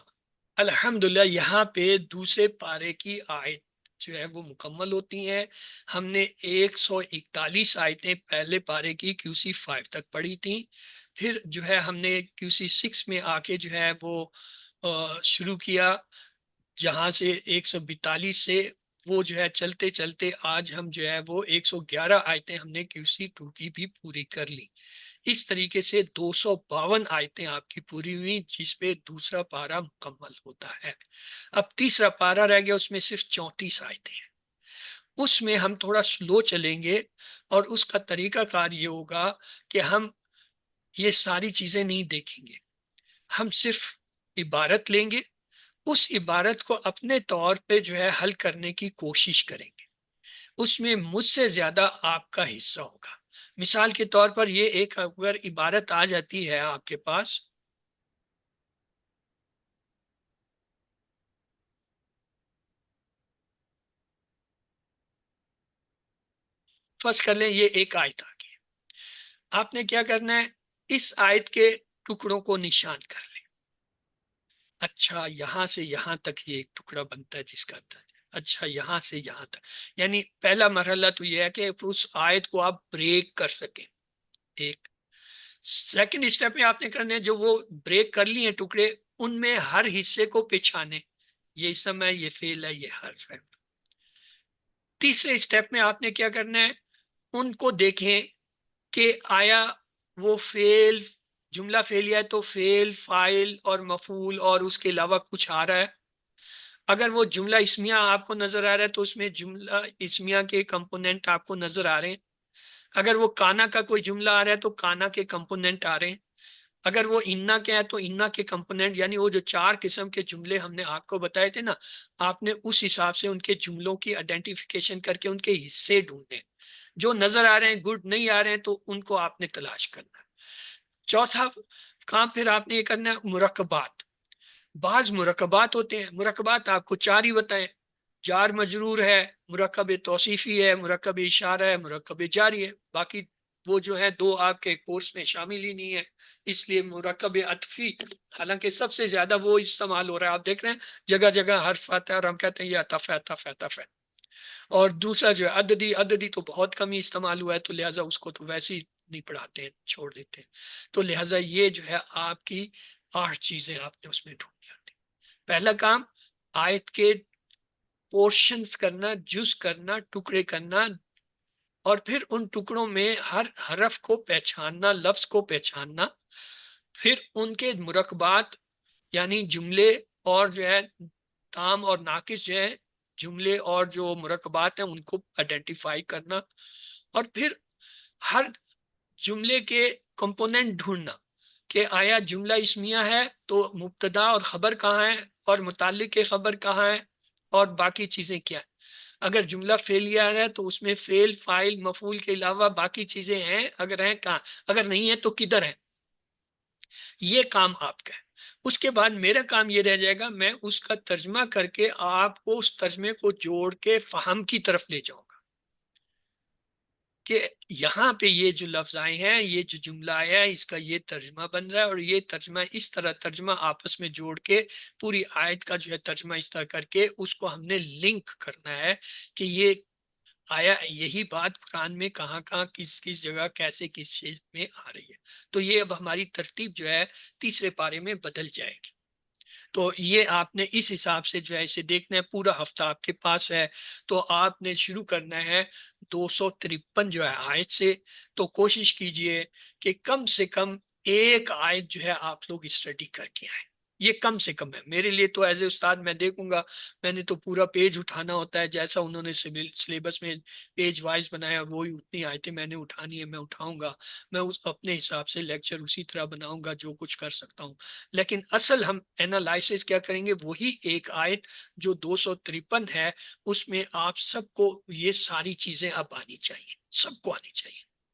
الحمدللہ یہاں پہ دوسرے پارے کی آیت جو ہے وہ مکمل ہوتی ہیں۔ ہم نے 141 آیتیں پہلے پارے کی QC 5 تک پڑھی تھیں، پھر جو ہے ہم نے QC 6 میں آ کے جو ہے وہ شروع کیا، جہاں سے 142 سے وہ جو ہے چلتے چلتے آج ہم جو ہے وہ 111 آیتیں ہم نے QC 2 کی بھی پوری کر لی۔ اس طریقے سے 252 آیتیں آپ کی پوری ہوئی، جس پہ دوسرا پارا مکمل ہوتا ہے۔ اب تیسرا پارا رہ گیا، اس میں صرف 34 آیتیں ہیں۔ اس میں ہم تھوڑا سلو چلیں گے، اور اس کا طریقہ کار یہ ہوگا کہ ہم یہ ساری چیزیں نہیں دیکھیں گے، ہم صرف عبارت لیں گے، اس عبارت کو اپنے طور پہ جو ہے حل کرنے کی کوشش کریں گے، اس میں مجھ سے زیادہ آپ کا حصہ ہوگا۔ مثال کے طور پر یہ ایک اگر عبارت آ جاتی ہے آپ کے پاس، فرض کر لیں یہ ایک آیت آ گئی، آپ نے کیا کرنا ہے، اس آیت کے ٹکڑوں کو نشان کر لیں۔ اچھا یہاں سے یہاں تک یہ ایک ٹکڑا بنتا ہے جس کا اچھا یہاں سے یہاں تک، یعنی پہلا مرحلہ تو یہ ہے کہ اس آیت کو آپ بریک کر سکیں۔ ایک سیکنڈ اسٹیپ میں آپ نے کرنے جو وہ بریک کر لیے ٹکڑے، ان میں ہر حصے کو پہچانے، یہ اسم ہے، یہ فعل ہے، یہ حرف ہے۔ تیسرے اسٹیپ میں آپ نے کیا کرنا ہے، ان کو دیکھیں کہ آیا وہ فعل، جملہ فعلیہ ہے تو فعل، فاعل اور مفعول اور اس کے علاوہ کچھ آ رہا ہے۔ اگر وہ جملہ اسمیہ آپ کو نظر آ رہا ہے تو اس میں جملہ اسمیہ کے کمپوننٹ آپ کو نظر آ رہے ہیں۔ اگر وہ کانا کا کوئی جملہ آ رہا ہے تو کانا کے کمپوننٹ آ رہے ہیں۔ اگر وہ انا کے ہے تو انا کے کمپوننٹ، یعنی وہ جو 4 قسم کے جملے ہم نے آپ کو بتائے تھے نا، آپ نے اس حساب سے ان کے جملوں کی آئیڈینٹیفیکیشن کر کے ان کے حصے ڈھونڈنے، جو نظر آ رہے ہیں گڈ، نہیں آ رہے ہیں تو ان کو آپ نے تلاش کرنا ہے۔ چوتھا کام پھر آپ نے یہ کرنا ہے مرکبات۔ بعض مرکبات ہوتے ہیں، مرکبات آپ کو 4 ہی بتائیں، جار مجرور ہے، مرکب توصیفی ہے، مرکب اشارہ ہے، مرکب جاری ہے، باقی وہ جو ہے 2 آپ کے کورس میں شامل ہی نہیں ہے۔ اس لیے مرکب عطفی حالانکہ سب سے زیادہ وہ استعمال ہو رہا ہے، آپ دیکھ رہے ہیں جگہ جگہ حرف آتا ہے اور ہم کہتے ہیں یہ عطف ہے، عطف ہے، عطف ہے۔ اور دوسرا جو ہے عددی، عددی تو بہت کم ہی استعمال ہوا ہے، تو لہٰذا اس کو تو ویسے ہی نہیں پڑھاتے ہیں، چھوڑ دیتے ہیں۔ تو لہٰذا یہ جو ہے آپ کی 8 چیزیں آپ نے اس میں ڈھونڈی آتی۔ پہلا کام آیت کے پورشنز کرنا، جز کرنا، ٹکڑے کرنا، اور پھر ان ٹکڑوں میں ہر حرف کو پہچاننا، لفظ کو پہچاننا، پھر ان کے مرکبات یعنی جملے اور جو ہے تام اور ناقص جو ہے جملے اور جو مرکبات ہیں ان کو آئیڈینٹیفائی کرنا، اور پھر ہر جملے کے کمپوننٹ ڈھونڈنا کہ آیا جملہ اسمیہ ہے تو مبتدا اور خبر کہاں ہے، اور متعلق خبر کہاں ہے، اور باقی چیزیں کیا ہیں۔ اگر جملہ فعلیہ ہے تو اس میں فعل، فاعل، مفعول کے علاوہ باقی چیزیں ہیں، اگر ہیں کہاں، اگر نہیں ہے تو کدھر ہے۔ یہ کام آپ کا ہے۔ اس کے بعد میرا کام یہ رہ جائے گا، میں اس کا ترجمہ کر کے آپ کو اس ترجمے کو جوڑ کے فہم کی طرف لے جاؤں گا کہ یہاں پہ یہ جو لفظ آئے ہیں، یہ جو جملہ آیا ہے، اس کا یہ ترجمہ بن رہا ہے، اور یہ ترجمہ اس طرح ترجمہ آپس میں جوڑ کے پوری آیت کا جو ہے ترجمہ اس طرح کر کے اس کو ہم نے لنک کرنا ہے کہ یہ آیا یہی بات قرآن میں کہاں کہاں کس کس جگہ کیسے کس چیز میں آ رہی ہے۔ تو یہ اب ہماری ترتیب جو ہے تیسرے پارے میں بدل جائے گی۔ تو یہ آپ نے اس حساب سے جو ہے اسے دیکھنا ہے، پورا ہفتہ آپ کے پاس ہے، تو آپ نے شروع کرنا ہے 253 جو ہے آیت سے۔ تو کوشش کیجئے کہ کم سے کم ایک آیت جو ہے آپ لوگ اسٹڈی کر کے آئیں، یہ کم سے کم ہے میرے لیے تو ایز اے استاد۔ میں دیکھوں گا، میں نے تو پورا پیج اٹھانا ہوتا ہے، جیسا انہوں نے سلیبس میں پیج وائز بنایا وہی اتنی آیتیں میں نے اٹھانی ہے، میں اٹھاؤں گا، میں اپنے حساب سے لیکچر اسی طرح بناؤں گا جو کچھ کر سکتا ہوں۔ لیکن اصل ہم اینالائسس کیا کریں گے، وہی ایک آیت جو 253 ہے، اس میں آپ سب کو یہ ساری چیزیں اب آنی چاہیے، سب کو آنی چاہیے۔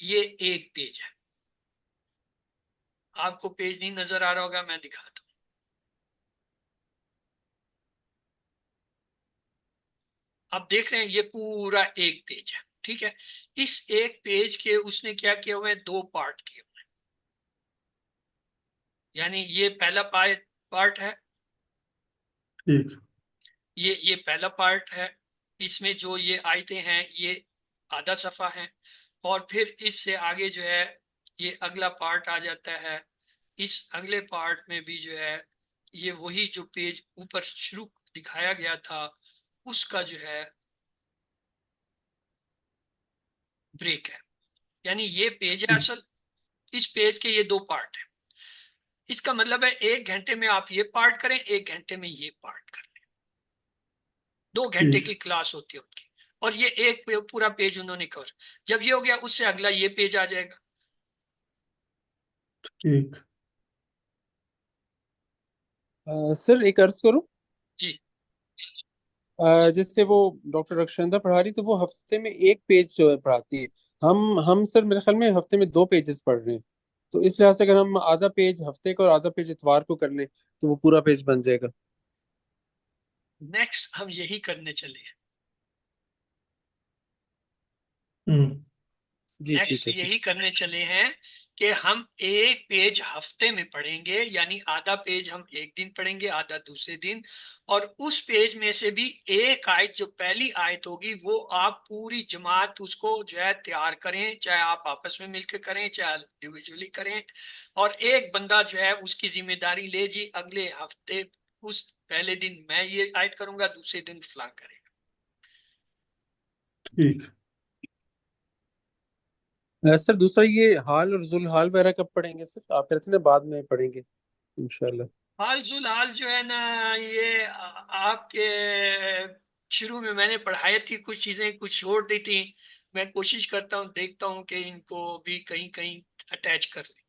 یہ ایک پیج ہے. آپ کو پیج نہیں نظر آ رہا ہوگا، میں دکھاتا ہوں. آپ دیکھ رہے ہیں یہ پورا ایک پیج ہے. ٹھیک ہے، اس ایک پیج کے اس نے کیا کیا ہوا ہے، دو پارٹ کیے ہوئے ہیں. یعنی یہ پہلا پارٹ ہے، ٹھیک یہ پہلا پارٹ ہے. اس میں جو یہ آیتیں ہیں یہ آدھا صفحہ ہے، اور پھر اس سے آگے جو ہے یہ اگلا پارٹ آ جاتا ہے. اس اگلے پارٹ میں بھی جو ہے یہ وہی جو پیج اوپر شروع دکھایا گیا تھا اس کا جو ہے بریک ہے. یعنی یہ پیج ہے اصل، اس پیج کے یہ دو پارٹ ہیں. اس کا مطلب ہے 1 گھنٹے میں آپ یہ پارٹ کریں، 1 گھنٹے میں یہ پارٹ کریں. 2 گھنٹے ٹھیک کی کلاس ہوتی ہے ان کی، اور یہ ایک پورا پیج انہوں نے کور. جب یہ ہو گیا اس سے اگلا یہ پیج آ جائے گا. ٹھیک. سر ایک عرض کروں. جی جس سے وہ ڈاکٹر رکشندہ پڑھا رہی تو وہ ہفتے میں ایک پیج جو ہے پڑھاتی ہے. ہم سر میرے خیال میں ہفتے میں 2 پیجز پڑھ رہے ہیں. تو اس لحاظ سے اگر ہم آدھا پیج ہفتے کا اور آدھا پیج اتوار کو کر لیں تو وہ پورا پیج بن جائے گا. نیکسٹ ہم یہی کرنے چلے ہیں. ہوں جی ٹھیک نیکسٹ ہے سر. یہی کرنے چلے ہیں کہ ہم ایک پیج ہفتے میں پڑھیں گے. یعنی آدھا پیج ہم ایک دن پڑھیں گے، آدھا دوسرے دن. اور اس پیج میں سے بھی ایک آیت، جو پہلی آیت ہوگی، وہ آپ پوری جماعت اس کو جو ہے تیار کریں، چاہے آپ آپس میں مل کے کریں چاہے انڈیویجولی کریں. اور ایک بندہ جو ہے اس کی ذمہ داری لے، جی اگلے ہفتے اس پہلے دن میں یہ آیت کروں گا، دوسرے دن فلاں کرے گا. ٹھیک. سر دوسرا یہ حال اور ذوالحال وغیرہ کب پڑھیں گے سر؟ آپ کہتے ہیں نا بعد میں پڑھیں گے انشاءاللہ. حال ذو الحال جو ہے نا، یہ آپ کے شروع میں نے پڑھائی تھی، کچھ چیزیں کچھ چھوڑ دی تھی. میں کوشش کرتا ہوں، دیکھتا ہوں کہ ان کو بھی کہیں کہیں اٹیچ کر لیں.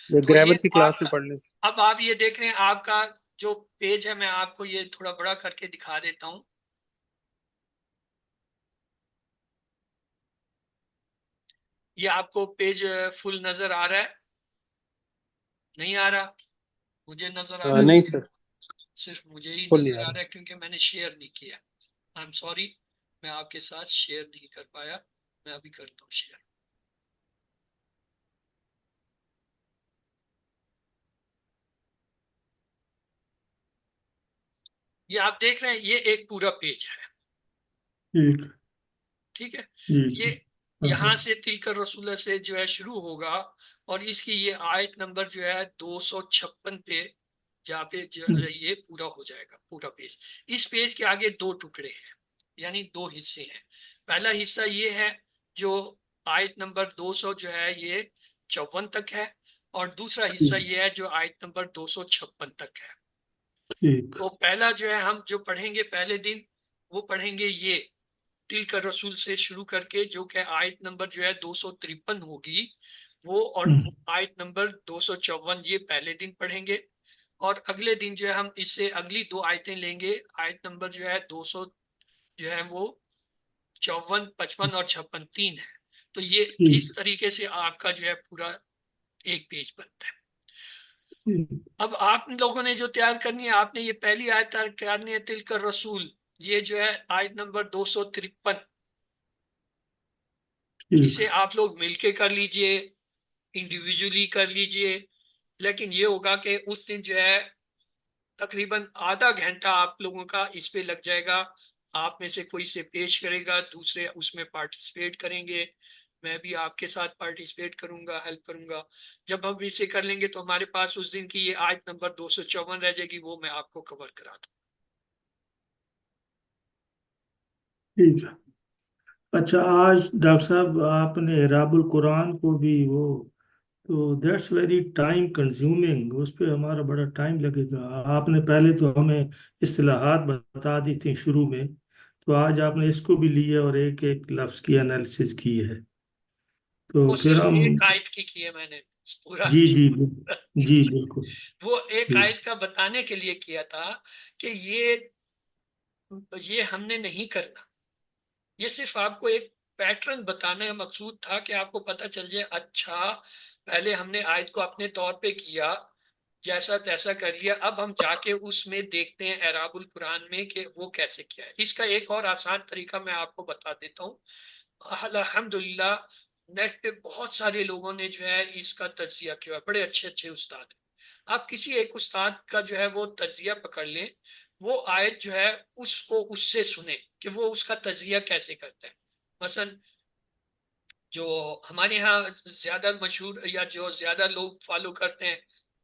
تو یہ گرامر کی کلاس آپ میں کا، پڑھ لیں سر. اب آپ یہ دیکھ رہے ہیں آپ کا جو پیج ہے، میں آپ کو یہ تھوڑا بڑا کر کے دکھا دیتا ہوں. یہ آپ کو پیج فل نظر آ رہا ہے؟ نہیں آ رہا؟ مجھے نظر آ رہا نہیں ہے، سر صرف مجھے ہی فل نہیں نظر آ آ رہا رہا ہے سر. کیونکہ میں نے شیئر نہیں کیا. آئی ایم سوری، میں آپ کے ساتھ شیئر نہیں کر پایا. میں ابھی کرتا ہوں شیئر. یہ آپ دیکھ رہے ہیں، یہ ایک پورا پیج ہے. ٹھیک. ٹھیک ہے، جی یہ جی. ہاں ہاں. یہاں سے تلک رسول سے جو ہے شروع ہوگا، اور اس کی یہ آیت نمبر جو ہے 256 پہ جہاں پہ یہ پورا ہو جائے گا پورا پیج. اس پیج کے آگے دو ٹکڑے ہیں، یعنی دو حصے ہیں. پہلا حصہ یہ ہے جو آیت نمبر 200 جو ہے یہ 54 تک ہے، اور دوسرا حصہ ٹھیک. یہ ہے جو آیت نمبر 256 تک ہے. ٹھیک. تو پہلا جو ہے ہم جو پڑھیں گے پہلے دن، وہ پڑھیں گے یہ تلک رسول سے شروع کر کے، جو کہ آیت نمبر جو ہے 253 ہوگی وہ، اور آیت نمبر 254 یہ پہلے دن پڑھیں گے. اور اگلے دن جو ہے ہم اس سے اگلی دو آیتیں لیں گے. آیت نمبر جو ہے 200 جو ہے وہ 54، 55 اور 56 تین ہے. تو یہ ٹھیک. اس طریقے سے آپ کا جو ہے پورا ایک پیج بنتا ہے. ٹھیک. اب آپ لوگوں نے جو تیار کرنی ہے، آپ نے یہ پہلی آیت تیار کرنی ہے تلک رسول، یہ جو ہے آیت نمبر 253. ٹھیک. اسے آپ لوگ مل کے کر لیجئے، انڈیویجولی کر لیجئے. لیکن یہ ہوگا کہ اس دن جو ہے تقریباً آدھا گھنٹہ آپ لوگوں کا اس پہ لگ جائے گا. آپ میں سے کوئی سے پیش کرے گا، دوسرے اس میں پارٹیسپیٹ کریں گے، میں بھی آپ کے ساتھ پارٹیسپیٹ کروں گا، ہیلپ کروں گا. جب ہم اسے کر لیں گے تو ہمارے پاس اس دن کی یہ آیت نمبر 254 رہ جائے گی، وہ میں آپ کو کور کرا دوں. ٹھیک ہے. اچھا، آج ڈاکٹر صاحب آپ نے اعراب القرآن کو بھی وہ، تو دیٹس ویری ٹائم کنزیومنگ، اس پہ ہمارا بڑا ٹائم لگے گا. آپ نے پہلے تو ہمیں اصطلاحات بتا دی تھی شروع میں، تو آج آپ نے اس کو بھی لیا اور ایک ایک لفظ کی انالیسز کی ہے. تو وہ پھر صرف ہم، ایک آیت کی ہے میں نے پورا. جی جی جی بالکل. وہ ایک ٹھیک. آیت کا بتانے کے لیے کیا تھا کہ یہ ہم نے نہیں کرنا. یہ صرف آپ کو ایک پیٹرن بتانے کا مقصود تھا کہ آپ کو پتہ چل جائے اچھا پہلے ہم نے آیت کو اپنے طور پہ کیا، جیسا تیسا کر لیا، اب ہم جا کے اس میں دیکھتے ہیں اعراب القرآن میں کہ وہ کیسے کیا ہے۔ اس کا ایک اور آسان طریقہ میں آپ کو بتا دیتا ہوں۔ الحمدللہ نیٹ پہ بہت سارے لوگوں نے جو ہے اس کا تجزیہ کیا ہے، بڑے اچھے اچھے استاد ہیں۔ آپ کسی ایک استاد کا جو ہے وہ تجزیہ پکڑ لیں، وہ آیت جو ہے اس کو اس سے سنیں کہ وہ اس کا تجزیہ کیسے کرتا ہے۔ مثلا جو ہمارے ہاں زیادہ مشہور یا جو زیادہ لوگ فالو کرتے ہیں،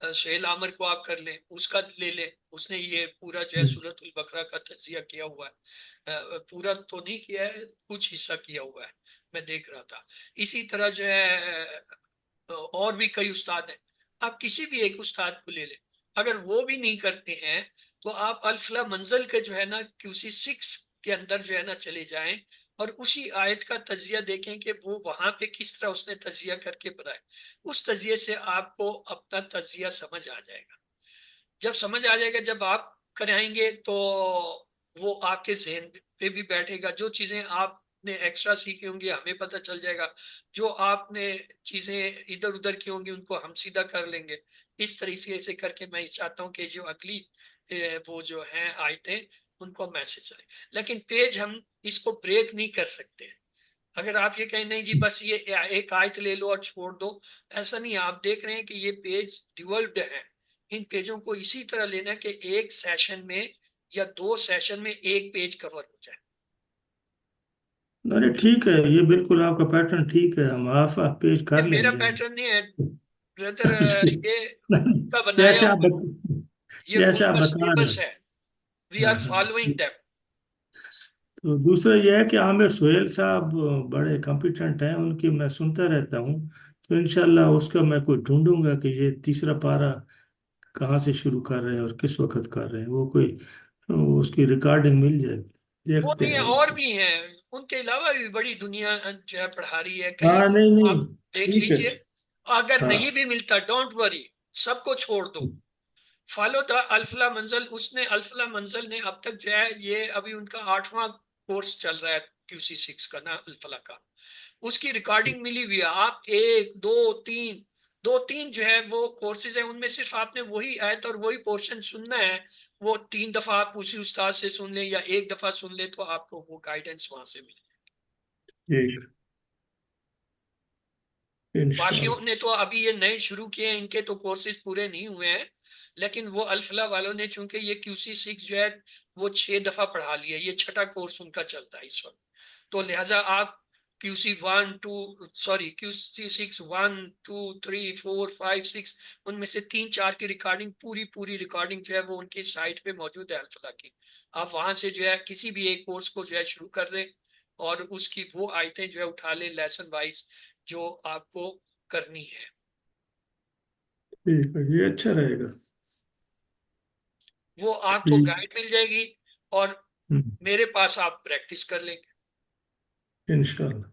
سہیل عامر کو آپ کر لیں، اس کا لے لیں، اس نے یہ پورا جو ہے سورۃ البقرہ کا تجزیہ کیا ہوا ہے، پورا تو نہیں کیا ہے، کچھ حصہ کیا ہوا ہے، میں دیکھ رہا تھا۔ اسی طرح جو ہے اور بھی کئی استاد ہیں، آپ کسی بھی ایک استاد کو لے لیں، اگر وہ بھی نہیں کرتے ہیں تو آپ الفلا منزل کے جو ہے نا QC 6 کے اندر جو ہے نا چلے جائیں اور اسی آیت کا تجزیہ دیکھیں کہ وہ وہاں پہ کس طرح اس نے تجزیہ کر کے بنائے۔ اس تجزیے سے آپ کو اپنا تجزیہ سمجھ آ جائے گا۔ جب سمجھ آ جائے گا، جب آپ کرائیں گے تو وہ آپ کے ذہن پہ بھی بیٹھے گا، جو چیزیں آپ نے ایکسٹرا سیکھی ہوں گی ہمیں پتہ چل جائے گا، جو آپ نے چیزیں ادھر ادھر کی ہوں گی ان کو ہم سیدھا کر لیں گے۔ اس طریقے سے کر کے میں چاہتا ہوں کہ جو اگلی وہ جو ہیں آیتیں ان کو میسج چلے، لیکن پیج ہم اس کو بریک نہیں کر سکتے۔ اگر آپ یہ کہیں نہیں جی بس یہ ایک آیت لے لو اور چھوڑ دو، ایسا نہیں۔ آپ دیکھ رہے ہیں کہ یہ پیج ڈیولپڈ ہیں، ان پیجوں کو اسی طرح لینا کہ ایک سیشن میں یا 2 سیشن میں ایک پیج کور ہو جائے۔ نہیں ٹھیک ہے، یہ بالکل آپ کا پیٹرن ٹھیک ہے، ہم آف پیج یہ کر لیں میرا گے۔ پیٹرن نہیں ہے بردر، یہ ان کا بنایا جیسے آپ ہوا، یہ ان جیسے آپ کا بتا رہے سلیبس ہیں۔ ہے، وی ہاں آر ہاں فالوئنگ دیم۔ تو دوسرا یہ ہے کہ عامر سہیل صاحب بڑے کمپیٹنٹ ہیں، ان کی میں سنتا رہتا ہوں، تو انشاءاللہ اس کا میں کوئی ڈھونڈوں گا کہ یہ تیسرا پارہ کہاں سے شروع کر رہے ہیں اور کس وقت کر رہے ہیں، وہ کوئی اس کی ریکارڈنگ مل جائے گی، وہ دیکھتے نہیں ہیں ہے، وہ۔ اور بھی ہیں ان کے علاوہ بھی بڑی دنیا جو ہے پڑھا رہی ہے، کہیں ہاں نہیں آپ نہیں دیکھ ٹھیک ہے۔ لیجئے۔ اگر ہاں نہیں بھی ملتا ڈونٹ وری، سب کو چھوڑ دو، فالو دا الفلا منزل۔ اس نے الفلا منزل نے اب تک جو ہے یہ ابھی ان کا 8واں کورس چل رہا ہے QC 6 کا نا، الفلا کا، اس کی ریکارڈنگ ملی ہوئی ہے۔ آپ ایک دو تین، دو تین جو ہے وہ کورسز ہیں، ان میں صرف آپ نے وہی آیت اور وہی پورشن سننا ہے، وہ 3 دفعہ آپ اسی استاد سے سن لیں یا ایک دفعہ سن لیں تو آپ کو وہ گائیڈنس وہاں سے ملے۔ ٹھیک باقیوں انشاءاللہ۔ نے تو ابھی یہ نئے شروع کیے ہیں، ان کے تو کورسز پورے نہیں ہوئے ہیں، لیکن وہ الفلا والوں نے چونکہ یہ QC 6 جو ہے وہ 6 دفعہ پڑھا لیا، یہ 6ٹھا کورس ان کا چلتا ہے اس وقت، تو لہٰذا آپ QC 1 2 سوری QC 6 1 2 3 4 5 6 ان میں سے 3 4 کی ریکارڈنگ پوری ریکارڈنگ جو ہے وہ ان کی سائٹ پہ موجود ہے الفلا کی، آپ وہاں سے جو ہے کسی بھی ایک کورس کو جو ہے شروع کر دیں اور اس کی وہ آیتیں جو ہے اٹھا لیں لیسن وائز جو آپ کو کرنی ہے۔ ٹھیک ہے، یہ اچھا رہے گا۔ وہ آپ کو ٹھیک۔ گائیڈ مل جائے گی اور میرے پاس آپ پریکٹس کر لیں گے۔ انشاءاللہ۔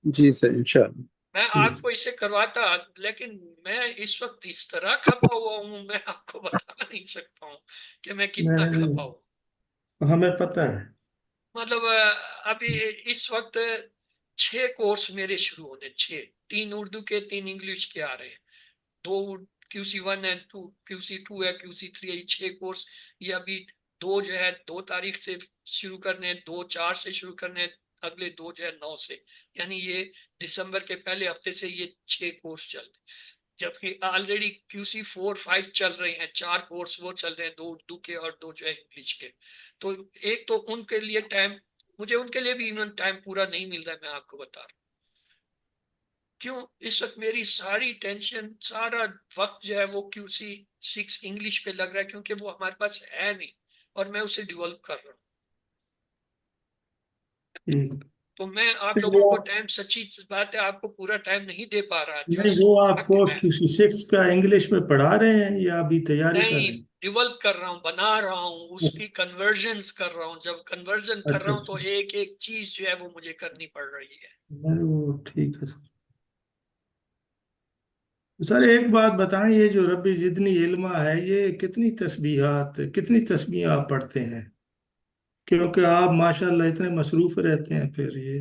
جی سر انشاءاللہ۔ میں ٹھیک۔ آپ کو اسے کرواتا، لیکن میں اس وقت اس طرح کھپا ہوا ہوں، میں آپ کو بتا نہیں سکتا ہوں کہ میں کتنا نہیں کھپا ہوں۔ نہیں، ہمیں پتہ ہے۔ مطلب ابھی اس وقت 6 کورس میرے شروع ہونے، 6، 3 اردو کے 3 انگلش کے آ رہے ہیں، 2 QC 1 ہے، 2 QC 2 ہے، QC 3 ہے، یہ 6 کورس، یہ ابھی 2 جو ہے 2 تاریخ سے شروع کرنے ہیں، 2 4 سے شروع کرنے ہیں، اگلے 2 جو ہے 9 سے، یعنی یہ دسمبر کے پہلے ہفتے سے یہ 6 کورس چل رہے ہیں، جبکہ آلریڈی QC 4 5 چل رہے ہیں، 4 کورس وہ چل رہے ہیں، 2 اردو کے اور 2 جو ہے انگلش کے، تو ایک تو ان کے لیے ٹائم، مجھے ان کے لیے بھی ایون ٹائم پورا نہیں مل رہا ہے، میں آپ کو بتا رہا ہوں کیوں۔ اس وقت میری ساری ٹینشن، سارا وقت جو ہے وہ QC 6 انگلش پہ لگ رہا ہے، کیونکہ وہ ہمارے پاس ہے نہیں اور میں اسے ڈیولپ کر رہا ہوں، ٹھیک۔ تو میں آپ نہیں لوگوں کو ٹائم، سچی بات ہے آپ کو پورا ٹائم نہیں دے پا رہا، نہیں، جسٹ وہ آپ کورس QC 6 کا انگلش میں پڑھا رہے ہیں یا ابھی تیاری کر رہے نہیں، ہیں؟ ڈیولپ کر رہا ہوں، بنا رہا ہوں، اس کی کنورژنز کر رہا ہوں، جب کنورژن کر اچھا رہا ہوں تو اچھا، ایک ایک چیز جو ہے وہ مجھے کرنی پڑ رہی ہے۔ نہیں وہ ٹھیک ہے سر۔ ایک بات بتائیں، یہ جو ربی زدنی علما ہے، یہ کتنی تسبیح آپ پڑھتے ہیں؟ کیونکہ آپ ماشاءاللہ اتنے مصروف رہتے ہیں، پھر یہ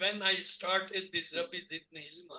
when I started this Rabbi Zidni Ilma,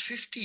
50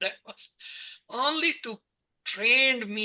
That was only to trained me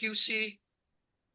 QC